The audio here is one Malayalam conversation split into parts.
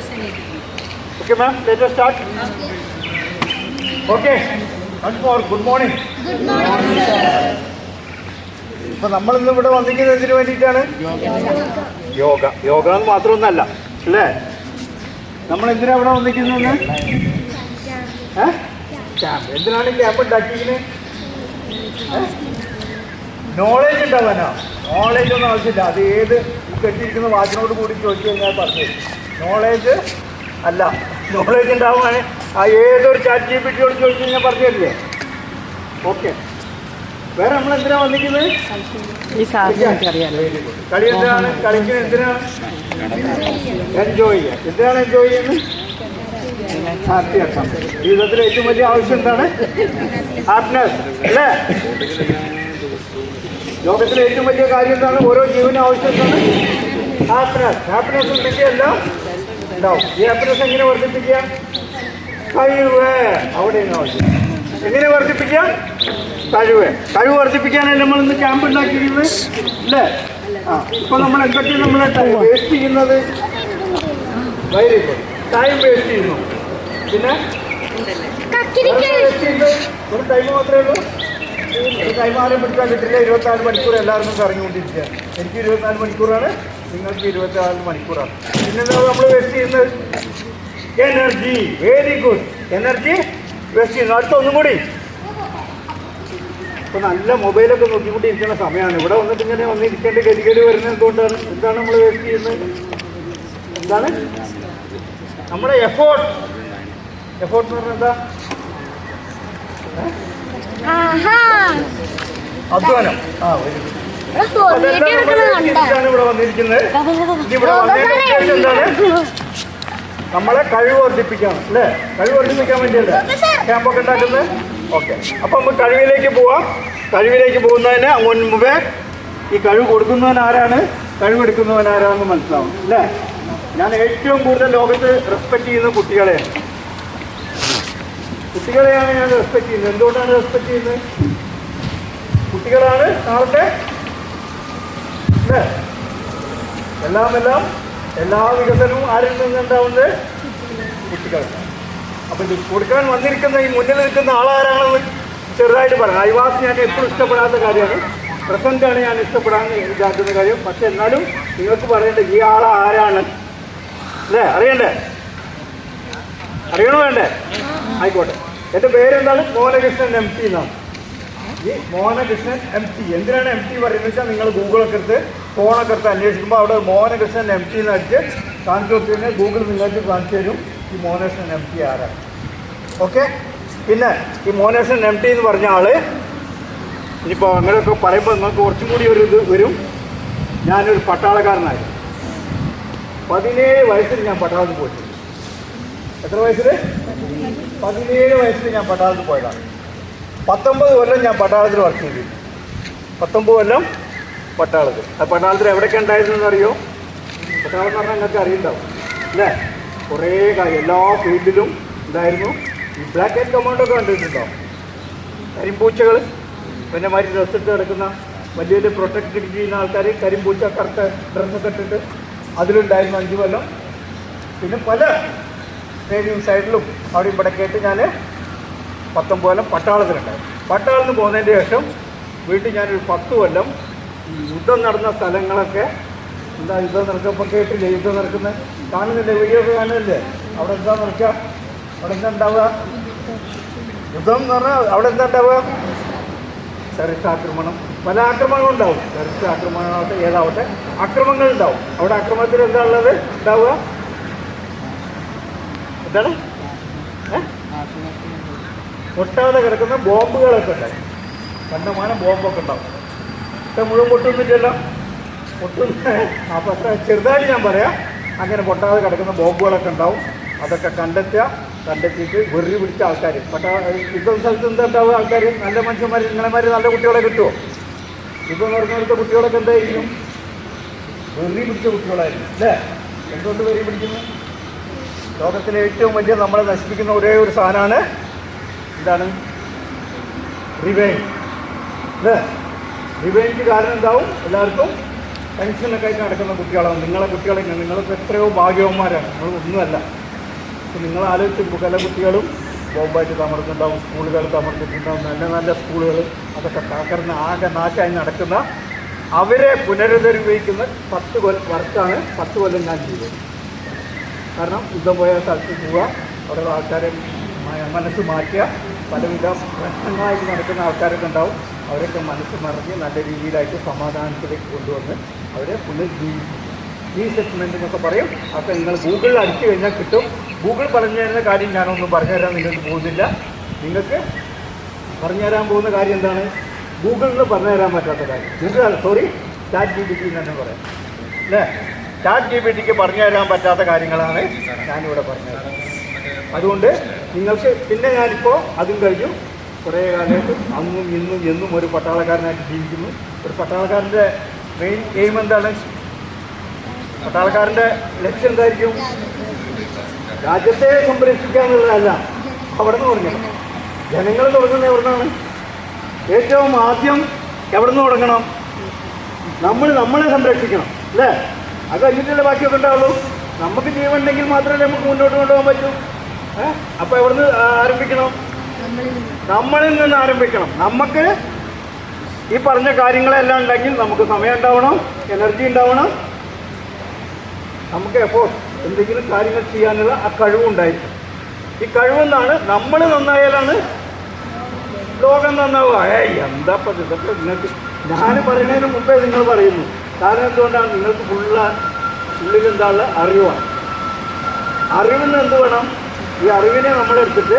Okay, ma'am, let us start. Okay, once more, good morning. Good morning, sir. ഇപ്പോൾ നമ്മളിന്ന് ഇവിടെ വന്നിരിക്കുന്നത് എന്തിനു വേണ്ടിയിട്ടാണ്? യോഗ എന്ന് മാത്രമൊന്നല്ല അല്ലേ? നമ്മൾ എന്തിനാ ഇവിടെ വന്നിരിക്കുന്നത്? ക്യാമ്പ്. എന്തിനാണ് ഈ ക്യാമ്പ് ഉണ്ടാക്കിയിരിക്കുന്നത്? നോളേജ് ഉണ്ടാവാനോ? നോളേജ് ഒന്നും ആവശ്യമില്ല. അത് ഏത് കെട്ടിയിരിക്കുന്ന വാച്ചിനോട് കൂടി ചോദിച്ചു കഴിഞ്ഞാൽ പറഞ്ഞു. നോളേജ് അല്ല, നോളേജ് ഉണ്ടാവുകയാണ് ആ ഏതൊരു ചാറ്റ് ജിപിടിയോട് ചോദിച്ചു കഴിഞ്ഞാൽ പറഞ്ഞു തരില്ലേ? ഓക്കെ. വേറെ നമ്മൾ എന്തിനാ വന്നിരിക്കുന്നത്? കളി എന്തിനാണ് കളിക്കുന്നത്? എന്തിനാണ്? എൻജോയ് ചെയ്യുക. എന്തിനാണ് എൻജോയ് ചെയ്യുന്നത്? ഹാപ്പിയാക്കാം. ജീവിതത്തിലെ ഏറ്റവും വലിയ ആവശ്യം എന്താണ്? ഹാപ്പിനെസ് അല്ലേ? ലോകത്തിലെ ഏറ്റവും വലിയ കാര്യം എന്താണ്? ഓരോ ജീവനും ആവശ്യം എന്താണ്? ഹാപ്പിനെസ് ഉണ്ടെങ്കിൽ എല്ലാം ഉണ്ടാവും. ഈ ഹാപ്പിനെസ് എങ്ങനെ വർദ്ധിപ്പിക്കുക? കഴിവ്. അവിടെയാണ് ആവശ്യം. എങ്ങനെ വർദ്ധിപ്പിക്കുക? കഴിവ് വർദ്ധിപ്പിക്കാനല്ലേ നമ്മൾ ഇന്ന് ക്യാമ്പ് ഉണ്ടാക്കിയിരിക്കുന്നത് അല്ലേ? ഇപ്പൊ നമ്മൾ എന്തൊക്കെയാണ് നമ്മളെ വേസ്റ്റ് ചെയ്യുന്നത്? Very good. ടൈം വേസ്റ്റ് ചെയ്യുന്നു. പിന്നെ ഒരു ടൈം മാത്രമേ ഉള്ളൂ. ഒരു ടൈം ആരും പിടിക്കാൻ കിട്ടില്ല. 24 മണിക്കൂർ എല്ലാവർക്കും കറങ്ങിക്കൊണ്ടിരിക്കുക. എനിക്ക് 24 മണിക്കൂറാണ്, നിങ്ങൾക്ക് 24 മണിക്കൂറാണ്. പിന്നെന്താ നമ്മൾ വേസ്റ്റ് ചെയ്യുന്നത്? Energy. Very good. Energy waste ചെയ്യുന്നു. അടുത്ത ഒന്നും കൂടി. ഇപ്പം നല്ല മൊബൈലൊക്കെ നോക്കിക്കൊണ്ടിരിക്കുന്ന സമയമാണ്. ഇവിടെ വന്നിട്ട് ഇങ്ങനെ വന്നിരിക്കേണ്ട ഗതികേട് വരുന്നത് എന്തുകൊണ്ടാണ്? എന്താണ് നമ്മൾ വേസ്റ്റ് ചെയ്യുന്നത്? എന്താണ് നമ്മുടെ എഫോർട്ട്? എഫോർട്ട് എന്ന് പറഞ്ഞാൽ എന്താ? അധ്വാനം. ഇവിടെ വന്നിരിക്കുന്നത്. ഇവിടെ വന്നതിന്റെ ഉദ്ദേശം എന്താണ്? നമ്മളെ കഴിവ് വർദ്ധിപ്പിക്കാണ് അല്ലേ? കഴിവ് വർദ്ധിപ്പിക്കാൻ വേണ്ടിയല്ലേ ക്യാമ്പൊക്കെ ഉണ്ടാക്കുന്നത്? ഓക്കെ. അപ്പം നമുക്ക് കഴിവിലേക്ക് പോവാം. കഴിവിലേക്ക് പോകുന്നതിന് മുൻപേ ഈ കഴിവ് കൊടുക്കുന്നവൻ ആരാണ്, കഴിവെടുക്കുന്നവൻ ആരാണെന്ന് മനസ്സിലാവും അല്ലേ? ഞാൻ ഏറ്റവും കൂടുതൽ ലോകത്ത് റെസ്പെക്ട് ചെയ്യുന്ന കുട്ടികളെയാണ് ഞാൻ റെസ്പെക്ട് ചെയ്യുന്നത്. എന്തുകൊണ്ടാണ് റെസ്പെക്ട് ചെയ്യുന്നത്? കുട്ടികളാണ് നാളത്തെ അല്ലേ? എല്ലാ വികസനവും ആരിൽ നിന്നുണ്ടാവുന്നത്? കുട്ടികൾ. അപ്പം ഇത് കൊടുക്കാൻ വന്നിരിക്കുന്ന ഈ മുന്നിൽ നിൽക്കുന്ന ആളാരാണെന്ന് ചെറുതായിട്ട് പറയാം. ഐവാസ് ഞാൻ എപ്പോഴും ഇഷ്ടപ്പെടാത്ത കാര്യമാണ്. പ്രസൻ്റാണ് ഞാൻ ഇഷ്ടപ്പെടാൻ ഇതാക്കുന്ന കാര്യം. പക്ഷെ എന്നാലും നിങ്ങൾക്ക് പറയേണ്ടത് ഈ ആൾ ആരാണ് അല്ലേ? അറിയണോ വേണ്ടേ? ആയിക്കോട്ടെ. എൻ്റെ പേരെന്താണ്? മോഹനകൃഷ്ണൻ MP എന്നാണ്. ഈ മോഹനകൃഷ്ണൻ MP. എന്തിനാണ് MP പറയുന്നത് വെച്ചാൽ നിങ്ങൾ ഗൂഗിളൊക്കെ എടുത്ത് ഫോണൊക്കെ എടുത്ത് അന്വേഷിക്കുമ്പോൾ അവിടെ മോഹനകൃഷ്ണൻ MP എന്ന് അടിച്ച് കാണിച്ചു കൊടുത്തു ഗൂഗിൾ നിങ്ങൾക്ക് കാണിച്ചു തരും ഈ മോഹനകൃഷ്ണൻ MP ആരാണ്. ഓക്കെ. പിന്നെ ഈ മോഹനകൃഷ്ണൻ MP എന്ന് പറഞ്ഞ ആള് ഇനിയിപ്പോൾ അങ്ങനെയൊക്കെ പറയുമ്പോൾ നിങ്ങൾക്ക് കുറച്ചും കൂടി ഒരു ഇത് വരും. ഞാനൊരു പട്ടാളക്കാരനായിരുന്നു. 17 വയസ്സിൽ ഞാൻ പട്ടാളത്തിൽ പോയിട്ടുണ്ട്. എത്ര വയസ്സിൽ? 17 വയസ്സിൽ ഞാൻ പട്ടാളത്തിൽ പോയതാണ്. 19 കൊല്ലം ഞാൻ പട്ടാളത്തിൽ വർക്ക് ചെയ്തു. 19 കൊല്ലം പട്ടാളത്തിൽ. ആ പട്ടാളത്തിൽ എവിടെയൊക്കെ ഉണ്ടായിരുന്നെന്ന് അറിയോ? പട്ടാളം എന്ന് പറഞ്ഞാൽ നിങ്ങൾക്ക് അറിയുണ്ടാവും അല്ലേ? കുറേ കാര്യം എല്ലാ ഫീൽഡിലും ഉണ്ടായിരുന്നു. ഈ ബ്ലാക്ക് ആൻഡ് കമാൻഡൊക്കെ കണ്ടിട്ടുണ്ടോ? കരിമ്പൂച്ചകൾ പിന്നെ മാതിരി ഡ്രസ്സിട്ട് കിടക്കുന്ന വലിയ വലിയ പ്രൊട്ടക്റ്റ് ചെയ്യുന്ന ആൾക്കാർ കരിമ്പൂച്ച കറുത്ത ഡ്രസ്സൊക്കെ ഇട്ടിട്ട് അതിലുണ്ടായിരുന്നു 5 കൊല്ലം. പിന്നെ പല ട്രെയിനിങ് സൈഡിലും അവിടെ ഇവിടെ കേട്ട് ഞാൻ 19 കൊല്ലം പട്ടാളത്തിലുണ്ടായിരുന്നു. പട്ടാളത്തിന് പോകുന്നതിൻ്റെ ശേഷം വീട്ടിൽ ഞാനൊരു 10 കൊല്ലം യുദ്ധം നടന്ന സ്ഥലങ്ങളൊക്കെ എന്താ യുദ്ധം നടക്കുമ്പോൾ കേട്ടില്ലേ? യുദ്ധം നടക്കുന്നത് കാണുന്നില്ലേ? വീഡിയോ ഒക്കെ കാണുന്നില്ലേ? അവിടെ എന്താ നടക്കുക? അവിടെ എന്താ ഉണ്ടാവുക? യുദ്ധം എന്ന് പറഞ്ഞാൽ അവിടെ എന്താ ഉണ്ടാവുക? ടെററിസ്റ്റ് ആക്രമണം. പല ആക്രമണങ്ങളും ഉണ്ടാവും. ടെററിസ്റ്റ് ആക്രമണമാവട്ടെ ഏതാവട്ടെ ആക്രമണങ്ങൾ ഉണ്ടാവും. അവിടെ ആക്രമണത്തിൽ എന്താ ഉള്ളത് ഉണ്ടാവുക? എന്താണ്? പൊട്ടാതെ കിടക്കുന്ന ബോംബുകളൊക്കെ ഉണ്ടാവും. കണ്ടമാനം ബോംബൊക്കെ ഉണ്ടാവും. പക്ഷെ മുഴുവൻ പൊട്ടുന്നില്ലല്ലോ. പൊട്ടുന്ന അപ്പം അത്ര ചെറുതായിട്ട് ഞാൻ പറയാം. അങ്ങനെ പൊട്ടാതെ കിടക്കുന്ന ബോംബുകളൊക്കെ ഉണ്ടാവും. അതൊക്കെ കണ്ടെത്തിയിട്ട് വെറി പിടിച്ച ആൾക്കാർ യുദ്ധ സ്ഥലത്ത് എന്താ ഉണ്ടാവുക? ആൾക്കാർ നല്ല മനുഷ്യന്മാർ നിങ്ങളെമാർ നല്ല കുട്ടികളെ കിട്ടുമോ? യുദ്ധം നടക്കുന്നിടത്ത കുട്ടികളൊക്കെ എന്തായിരിക്കും? വെറി പിടിച്ച കുട്ടികളായിരിക്കും അല്ലേ? എന്തുകൊണ്ട് വെറി പിടിക്കുന്നു? ലോകത്തിലെ ഏറ്റവും വലിയ നമ്മളെ നശിപ്പിക്കുന്ന ഒരേ ഒരു സാധനമാണ് എന്താണ്? റിവെഞ്ച് അല്ലേ? റിവെഞ്ച് കാരണം എന്താവും? എല്ലാവർക്കും ടെൻഷനൊക്കെ ആയിട്ട് നടക്കുന്ന കുട്ടികളാണ് നിങ്ങളെ കുട്ടികളെ. നിങ്ങൾക്ക് എത്രയോ ഭാഗ്യവന്മാരാണ്, നിങ്ങൾ ഒന്നുമല്ല. അപ്പോൾ നിങ്ങൾ ആലോചിച്ച് പല കുട്ടികളും ബോംബായിട്ട് തമർക്കുന്നുണ്ടാവും, സ്കൂളുകൾ തമർത്തിട്ടുണ്ടാവും, നല്ല നല്ല സ്കൂളുകൾ അതൊക്കെ തകർന്ന് ആകെ നാശമായി നടക്കുന്ന അവരെ പുനരുദ്ധരിപ്പിക്കുന്ന 10 വർക്കാണ് 10 കൊല്ലം ഞാൻ ചെയ്തത്. കാരണം യുദ്ധം പോയ സ്ഥലത്ത് പോവുക, അവിടെയുള്ള ആൾക്കാരെ മനസ്സ് മാറ്റുക, പലവിധ പ്രശ്നങ്ങളായിട്ട് നടക്കുന്ന ആൾക്കാരൊക്കെ ഉണ്ടാവും, അവരൊക്കെ മനസ്സ് മറിഞ്ഞ് നല്ല രീതിയിലായിട്ട് സമാധാനത്തിലേക്ക് കൊണ്ടുവന്ന് അവരെ പുനർജീവിക്കും. റീസെറ്റ്മെൻറ്റ് എന്നൊക്കെ പറയും. അപ്പോൾ നിങ്ങൾ ഗൂഗിളിൽ അടിച്ചു കഴിഞ്ഞാൽ കിട്ടും. ഗൂഗിൾ പറഞ്ഞു തരുന്ന കാര്യം ഞാനൊന്നും പറഞ്ഞുതരാൻ നിങ്ങൾക്ക് പോകുന്നില്ല. നിങ്ങൾക്ക് പറഞ്ഞുതരാൻ പോകുന്ന കാര്യം എന്താണ്? ഗൂഗിളിൽ പറഞ്ഞു തരാൻ പറ്റാത്ത കാര്യം. ചാറ്റ് GPT എന്ന് തന്നെ പറയാം അല്ലേ? ചാറ്റ് GPTക്ക് പറഞ്ഞു തരാൻ പറ്റാത്ത കാര്യങ്ങളാണ് ഞാനിവിടെ പറഞ്ഞത്. അതുകൊണ്ട് നിങ്ങൾക്ക് പിന്നെ ഞാനിപ്പോൾ അതും കഴിഞ്ഞു കുറേ കാലമായിട്ട് അന്നും ഇന്നും എന്നും ഒരു പട്ടാളക്കാരനായിട്ട് ജീവിക്കുന്നു. ഒരു പട്ടാളക്കാരൻ്റെ മെയിൻ എയിം എന്താണ്? പട്ടാളക്കാരൻ്റെ ലക്ഷ്യം എന്തായിരിക്കും? രാജ്യത്തെ സംരക്ഷിക്കുക എന്നുള്ളതല്ല. അവിടെ നിന്ന് തുടങ്ങണം. ജനങ്ങൾ തുടങ്ങുന്നത് എവിടെ നിന്നാണ്? ഏറ്റവും ആദ്യം എവിടെ നിന്ന് തുടങ്ങണം? നമ്മളെ സംരക്ഷിക്കണം അല്ലേ? അത് കഴിഞ്ഞിട്ടല്ലേ ബാക്കിയൊക്കെ ഉണ്ടാവുള്ളൂ. നമുക്ക് ജീവനുണ്ടെങ്കിൽ മാത്രമല്ലേ നമുക്ക് മുന്നോട്ട് കൊണ്ടുപോകാൻ പറ്റൂ. അപ്പോൾ എവിടെ നിന്ന് ആരംഭിക്കണം? നമ്മളിൽ നിന്ന് ആരംഭിക്കണം. നമുക്ക് ഈ പറഞ്ഞ കാര്യങ്ങളെല്ലാം ഉണ്ടെങ്കിൽ നമുക്ക് സമയം ഉണ്ടാവണം, എനർജി ഉണ്ടാവണം, നമുക്ക് എഫോർട്ട് എന്തെങ്കിലും കാര്യങ്ങൾ ചെയ്യാനുള്ള ആ കഴിവുണ്ടായിരിക്കും. ഈ കഴിവെന്നാണ് നമ്മൾ നന്നായാലാണ് ലോകം നന്നാവുക. എന്താ ഇതൊക്കെ നിങ്ങൾക്ക് ഞാൻ പറയുന്നതിന് മുമ്പേ നിങ്ങൾ പറയുന്നു. കാരണം എന്തുകൊണ്ടാണ്? നിങ്ങൾക്ക് ഉള്ളിൽ എന്താണുള്ള അറിവാണ്. അറിവിന് എന്ത് വേണം? ഈ അറിവിനെ നമ്മളെടുത്തിട്ട്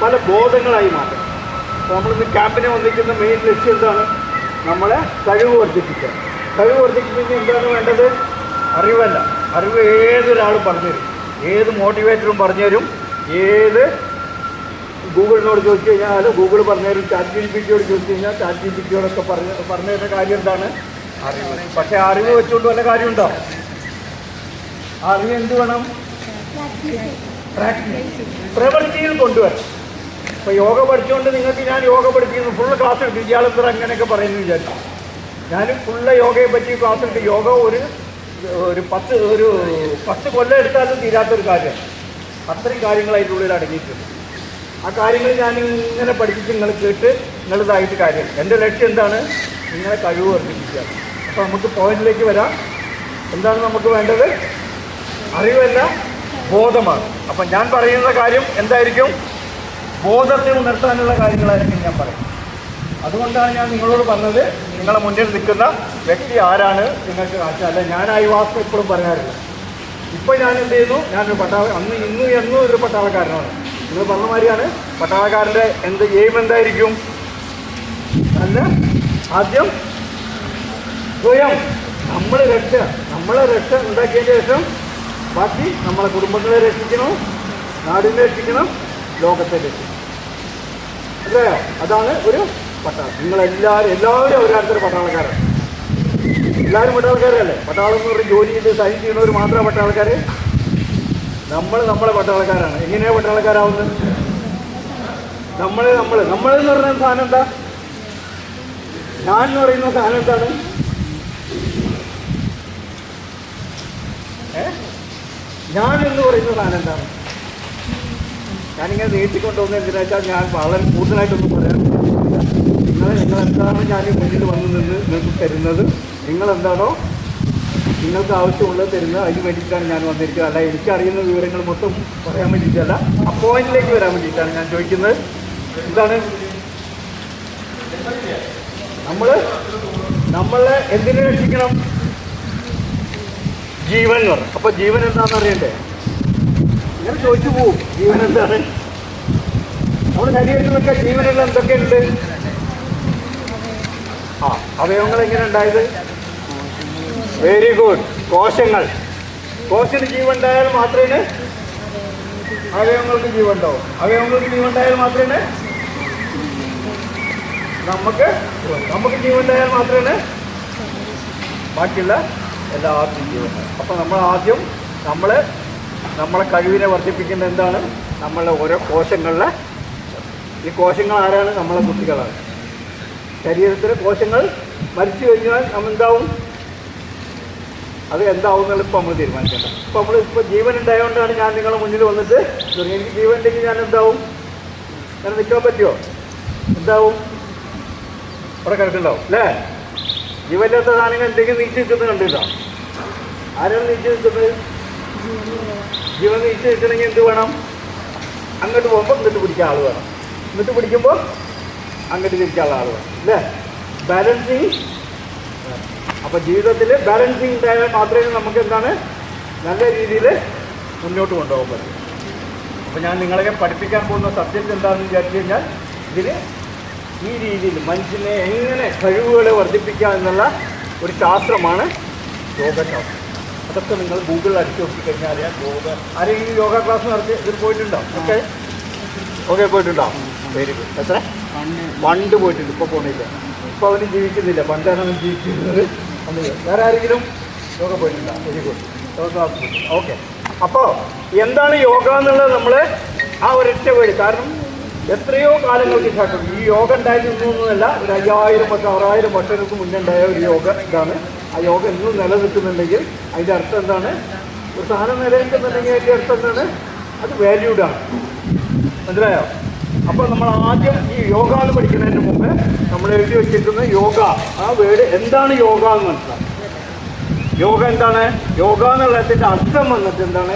പല ബോധങ്ങളായി മാറ്റണം. അപ്പോൾ നമ്മളിന്ന് ക്യാമ്പിനെ വന്നിരിക്കുന്ന മെയിൻ ലക്ഷ്യം എന്താണ്? നമ്മളെ കഴിവ് വർദ്ധിപ്പിക്കുക. കഴിവ് വർദ്ധിപ്പിക്കുന്ന എന്താണ് വേണ്ടത്? അറിവല്ല. അറിവ് ഏതൊരാളും പറഞ്ഞുതരും, ഏത് മോട്ടിവേറ്ററും പറഞ്ഞുതരും, ഏത് ഗൂഗിളിനോട് ചോദിച്ചു കഴിഞ്ഞാൽ ഗൂഗിൾ പറഞ്ഞുതരും, ചാറ്റ് GPTയോട് ചോദിച്ചു കഴിഞ്ഞാൽ ചാറ്റ് GPTയോടൊക്കെ പറഞ്ഞു തരുന്ന കാര്യം എന്താണ്? അറിവ്. പക്ഷേ അറിവ് വെച്ചുകൊണ്ട് വല്ല കാര്യമുണ്ടോ? അറിവ് എന്ത് വേണം? പ്രാക്ടീസ്, പ്രവൃത്തിയിൽ കൊണ്ടുവരണം. ഇപ്പോൾ യോഗ പഠിച്ചുകൊണ്ട് നിങ്ങൾക്ക് ഞാൻ യോഗ പഠിപ്പിക്കുന്നു, ഫുള്ള് ക്ലാസ് എടുക്കും, ഇയാളെത്ര അങ്ങനെയൊക്കെ പറയുന്നു വിചാരിച്ചു. ഞാനും ഫുള്ള് യോഗയെ പറ്റി ക്ലാസ് എടുക്കും. യോഗ ഒരു 10 കൊല്ലം എടുത്താലും തീരാത്തൊരു കാര്യമാണ്. അത്രയും കാര്യങ്ങൾ അതിൻ്റെ ഉള്ളിൽ അടങ്ങിയിട്ടുണ്ട്. ആ കാര്യങ്ങൾ ഞാൻ ഇങ്ങനെ പഠിപ്പിച്ച് നിങ്ങൾ കേട്ട് നിങ്ങളിതായിട്ട് കാര്യം. എൻ്റെ ലക്ഷ്യം എന്താണ്? നിങ്ങളെ കഴിവ് വർദ്ധിപ്പിക്കുക. അപ്പോൾ നമുക്ക് പോയിന്റിലേക്ക് വരാം. എന്താണ് നമുക്ക് വേണ്ടത്? അറിവല്ല, ബോധമാണ്. അപ്പം ഞാൻ പറയുന്ന കാര്യം എന്തായിരിക്കും? ബോധത്തെ ഉണർത്താനുള്ള കാര്യങ്ങളായിരിക്കും ഞാൻ പറയും. അതുകൊണ്ടാണ് ഞാൻ നിങ്ങളോട് പറഞ്ഞത്, നിങ്ങളെ മുന്നിൽ നിൽക്കുന്ന വ്യക്തി ആരാണ് നിങ്ങൾക്ക് കാണിച്ചാൽ. അല്ല, ഞാൻ ഈ വാസ്തു എപ്പോഴും പറയാറില്ല. ഇപ്പോൾ ഞാൻ എന്ത് ചെയ്യുന്നു? ഞാനൊരു എന്നും ഒരു പട്ടാളക്കാരനാണ്. നിങ്ങൾ പറഞ്ഞ മാതിരിയാണ്. പട്ടാളക്കാരൻ്റെ എയിം എന്തായിരിക്കും? ആദ്യം സ്വയം നമ്മളെ രക്ഷ ഉണ്ടാക്കിയതിന് ശേഷം ബാക്കി നമ്മളെ കുടുംബങ്ങളെ രക്ഷിക്കണം, നാടിനെ രക്ഷിക്കണം, ലോകത്തെ രക്ഷിക്കണം. അല്ലയോ? അതാണ് ഒരു പട്ടാളം. എല്ലാവരും ഒരാൾക്കൊരു പട്ടാളക്കാരാണ്. എല്ലാവരും പട്ടാളക്കാരല്ലേ? പട്ടാളം എന്ന് പറഞ്ഞ് ജോലി ചെയ്ത് സൈൻ ചെയ്യുന്നവർ മാത്രമേ പട്ടാളക്കാർ. നമ്മളെ പട്ടാളക്കാരാണ്. എങ്ങനെയാണ് പട്ടാളക്കാരാവുന്നത്? നമ്മളെന്ന് പറയുന്ന സാധനം എന്താ? ഞാൻ എന്ന് പറയുന്ന സാധനം എന്താണ്? ഞാൻ എന്ന് പറയുന്ന സാധനം എന്താണ്? ഞാനിങ്ങനെ നീട്ടിക്കൊണ്ടുവന്ന് എന്തിനാ വെച്ചാൽ ഞാൻ വളരെ കൂടുതലായിട്ടൊന്നും പറയാൻ നിങ്ങളെന്താണോ ഞാൻ മുന്നിൽ വന്നു നിന്ന് നിങ്ങൾക്ക് തരുന്നത്, നിങ്ങളെന്താണോ നിങ്ങൾക്ക് ആവശ്യമുള്ളത് തരുന്നത്, അതിന് വേണ്ടിയിട്ടാണ് ഞാൻ വന്നിരിക്കുന്നത്. അല്ല, എനിക്കറിയുന്ന വിവരങ്ങൾ മൊത്തം പറയാൻ വേണ്ടിയിട്ടല്ല, ആ പോയിന്റിലേക്ക് വരാൻ വേണ്ടിയിട്ടാണ് ഞാൻ ചോദിക്കുന്നത്. എന്താണ് നമ്മളെ എന്തിനു രക്ഷിക്കണം? ജീവൻ എന്ന് പറയും. അപ്പോൾ ജീവൻ എന്താണെന്ന് അറിയണ്ടേ? ഇങ്ങനെ ചോദിച്ചു പോവും, ജീവൻ എന്താണ്? നമ്മുടെ ശരീരത്തിലൊക്കെ ജീവനുള്ള എന്തൊക്കെയുണ്ട്? അവയവങ്ങൾ എങ്ങനെ ഉണ്ടായത്? Very good. കോശത്തിന് ജീവൻ ഉണ്ടായാൽ മാത്രമേ അവയവങ്ങൾക്ക് ജീവൻ ഉണ്ടാവും. അവയവങ്ങൾക്ക് ജീവൻ ഉണ്ടായാൽ മാത്രമേ നമുക്ക് ജീവൻ ഉണ്ടായാൽ മാത്രമേ ബാക്കിയുള്ള എല്ലാവർക്കും ജീവൻ ഉണ്ടാവും. അപ്പോൾ നമ്മൾ ആദ്യം നമ്മളെ കഴിവിനെ വർദ്ധിപ്പിക്കുന്ന എന്താണ്? നമ്മളെ ഓരോ കോശങ്ങളിലെ ഈ കോശങ്ങൾ ആരാണ്? നമ്മളെ കുട്ടികളാണ്. ശരീരത്തിലെ കോശങ്ങൾ മരിച്ചു കഴിഞ്ഞാൽ എന്താവും? അത് എന്താവും എന്നുള്ളത് ഇപ്പം നമ്മൾ തീരുമാനിക്കേണ്ട. ഇപ്പോൾ ജീവൻ ഉണ്ടായതുകൊണ്ടാണ് ഞാൻ നിങ്ങളുടെ മുന്നിൽ വന്നിട്ട് എനിക്ക് ജീവൻ ഉണ്ടെങ്കിൽ ഞാൻ എന്താവും? ഞാൻ നിൽക്കാൻ പറ്റുമോ? എന്താവും? അവിടെ കിടക്കുന്നുണ്ടാവും അല്ലേ? ജീവനില്ലാത്ത സാധനങ്ങൾ എന്തെങ്കിലും നീച്ച് നിൽക്കുന്നത് കണ്ടില്ല. ആരാണ് നീച്ച് നിൽക്കുന്നത്? ജീവൻ നീച്ച് നിൽക്കണമെങ്കിൽ എന്ത് വേണം? അങ്ങോട്ട് പോകുമ്പോൾ ഇങ്ങോട്ട് പിടിക്കാൻ ആൾ വേണം, ഇങ്ങോട്ട് പിടിക്കുമ്പോൾ അങ്ങോട്ട് തിരിക്കാനുള്ള ആൾ വേണം അല്ലേ? ബാലൻസിങ്. അപ്പോൾ ജീവിതത്തിൽ ബാലൻസിങ് ഉണ്ടായാൽ മാത്രമേ നമുക്ക് എന്താണ് നല്ല രീതിയിൽ മുന്നോട്ട് കൊണ്ടുപോകാൻ പറ്റും. അപ്പോൾ ഞാൻ നിങ്ങളെ പഠിപ്പിക്കാൻ പോകുന്ന സബ്ജക്റ്റ് എന്താണെന്ന് വിചാരിച്ചു കഴിഞ്ഞാൽ ഇതിന് ഈ രീതിയിൽ മനുഷ്യനെ എങ്ങനെ കഴിവുകളെ വർദ്ധിപ്പിക്കാം എന്നുള്ള ഒരു ശാസ്ത്രമാണ് യോഗശാസ്ത്രം. അതൊക്കെ നിങ്ങൾ ഗൂഗിളിൽ അടിച്ചു നോക്കിക്കഴിഞ്ഞാൽ അറിയാം. ആരെങ്കിലും യോഗ ക്ലാസ് നടത്തി ഇതിൽ പോയിട്ടുണ്ടോ? ഓക്കെ പോയിട്ടുണ്ടോ? Very good. എത്ര? പണ്ട് പോയിട്ടുണ്ട്, ഇപ്പോൾ പോകുന്നില്ല. ഇപ്പോൾ അവന് ജീവിക്കുന്നില്ല, പണ്ടാണ് അവൻ ജീവിക്കുന്നത്. അന്ന് വേറെ ആരെങ്കിലും യോഗ പോയിട്ടുണ്ടോ? Very good. യോഗ ക്ലാസ് പോയിട്ടുണ്ട്. ഓക്കെ. അപ്പോൾ എന്താണ് യോഗ എന്നുള്ളത് നമ്മൾ ആ ഒരൊറ്റ വേടി, കാരണം എത്രയോ കാലങ്ങൾക്ക് ശേഷം ഈ യോഗ ഉണ്ടായിരുന്നൊന്നുമല്ല, ഒരു 5000 6000 വർഷങ്ങൾക്ക് മുന്നേ ഉണ്ടായ ഒരു യോഗ ഇതാണ്. ആ യോഗ ഇന്നും നിലനിൽക്കുന്നുണ്ടെങ്കിൽ അതിൻ്റെ അർത്ഥം എന്താണ്? ഒരു സാധനം നിലനിൽക്കുന്നുണ്ടെങ്കിൽ അതിൻ്റെ അർത്ഥം എന്താണ്? അത് വാല്യൂഡാണ്. മനസ്സിലായോ? അപ്പോൾ നമ്മൾ ആദ്യം ഈ യോഗ എന്ന് പഠിക്കുന്നതിന് മുമ്പ് നമ്മൾ എഴുതി വെച്ചിരിക്കുന്ന യോഗ, ആ വേർഡ് എന്താണ് യോഗ എന്ന് മനസ്സിലാക്കാം. യോഗ എന്താണ്? യോഗ എന്നുള്ളതിൻ്റെ അർത്ഥം വന്നിട്ട് എന്താണ്?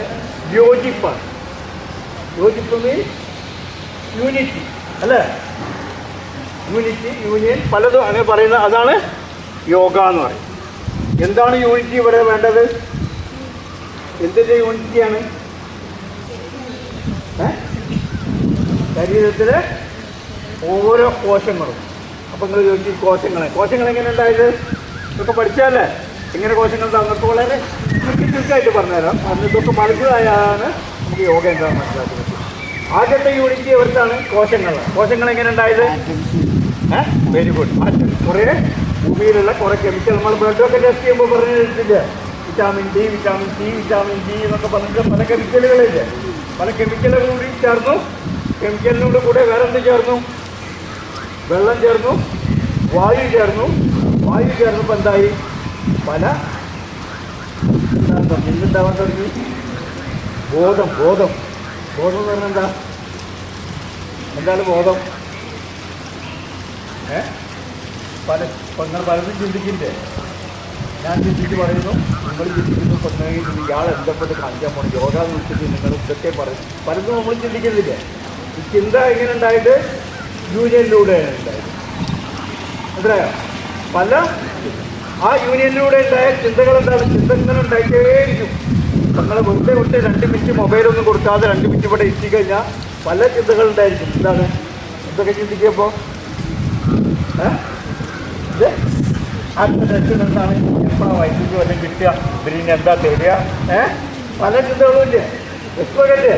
യോജിപ്പാണ്. യോജിപ്പ് മീൻസ് യൂണിറ്റി അല്ലേ? യൂണിറ്റി, യൂണിയൻ, പലതും അങ്ങനെ പറയുന്നത്, അതാണ് യോഗ എന്ന് പറയും. എന്താണ് യൂണിറ്റി ഇവിടെ വേണ്ടത്? എന്തിൻ്റെ യൂണിറ്റിയാണ്? ശരീരത്തിലെ ഓരോ കോശങ്ങളും. അപ്പം നിങ്ങൾ ചോദിച്ചു കോശങ്ങൾ എങ്ങനെ ഉണ്ടായത്? ഇതൊക്കെ പഠിച്ചാലേ എങ്ങനെ കോശങ്ങൾ നമുക്ക് വളരെ ചുരുക്കമായിട്ട് പറഞ്ഞുതരാം. ഇതൊക്കെ മനസ്സിലായാണ് നമുക്ക് യോഗ എന്താണെന്ന് മനസ്സിലാക്കുന്നത്. ആദ്യത്തെ യൂണിറ്റ് എവിടുത്താണ്? കോശങ്ങൾ എങ്ങനെ ഉണ്ടായത്? Very good. കുറേ ഭൂമിയിലുള്ള കുറേ കെമിക്കൽ നമ്മൾ ബ്ലഡൊക്കെ ടെസ്റ്റ് ചെയ്യുമ്പോൾ പറഞ്ഞു കേട്ടിട്ടില്ലേ? Vitamin D, vitamin C, vitamin D എന്നൊക്കെ പറഞ്ഞിട്ട് പല കെമിക്കലുകളില്ലേ? പല കെമിക്കലുകൾ കൂടി ചേർന്നു. കെമിക്കലിനോട് കൂടെ വേറെ എന്ത് ചേർന്നു? വെള്ളം ചേർന്നു, വായു ചേർന്നു. വായു ചേർന്നപ്പോൾ എന്തായി? പല എന്തുണ്ടാവാൻ തുടങ്ങി? ബോധം എന്ന് പറഞ്ഞാൽ എന്താ? എന്താണ് ബോധം? നിങ്ങൾ പലതും ചിന്തിക്കില്ലേ? ഞാൻ ചിന്തിച്ച് പറയുന്നു, നിങ്ങൾ ചിന്തിക്കുന്നു. പറഞ്ഞെങ്കിൽ ഇയാൾ എന്തെപ്പെട്ട് കാണിക്കാൻ പോകണം യോഗ എന്ന് വെച്ചിട്ട് നിങ്ങൾ ഇതൊക്കെ പറയും. പലതും നമ്മൾ ചിന്തിക്കുന്നില്ലേ? ഈ ചിന്ത എങ്ങനെ ഉണ്ടായത്? യൂണിയനിലൂടെയാണ് ഉണ്ടായത്. മനസ്സിലായോ? പല ആ യൂണിയനിലൂടെ ഉണ്ടായ ചിന്തകൾ എന്താണ്? ചിന്ത ഇങ്ങനെ ഉണ്ടായിട്ടേയിരിക്കും. നിങ്ങൾ വെറുതെ വിട്ട് 2 മിനിറ്റ് മൊബൈലൊന്നും കൊടുക്കാതെ 2 മിനിറ്റ് ഇവിടെ എത്തിക്കഴിഞ്ഞാൽ പല ചിന്തകൾ ഉണ്ടായിരിക്കും. എന്താണ്? എന്തൊക്കെ ചിന്തിക്കുമ്പോൾ ഇത് ആത്മരക്ഷണം എന്താണ്? എപ്പോഴാണ് വൈദ്യുതി വല്ലതും കിട്ടുക? ബ്രെയിൻ എന്താ തരിക? പല ചിന്തകളും ഇല്ലേ? വിസ്പല്ലേ?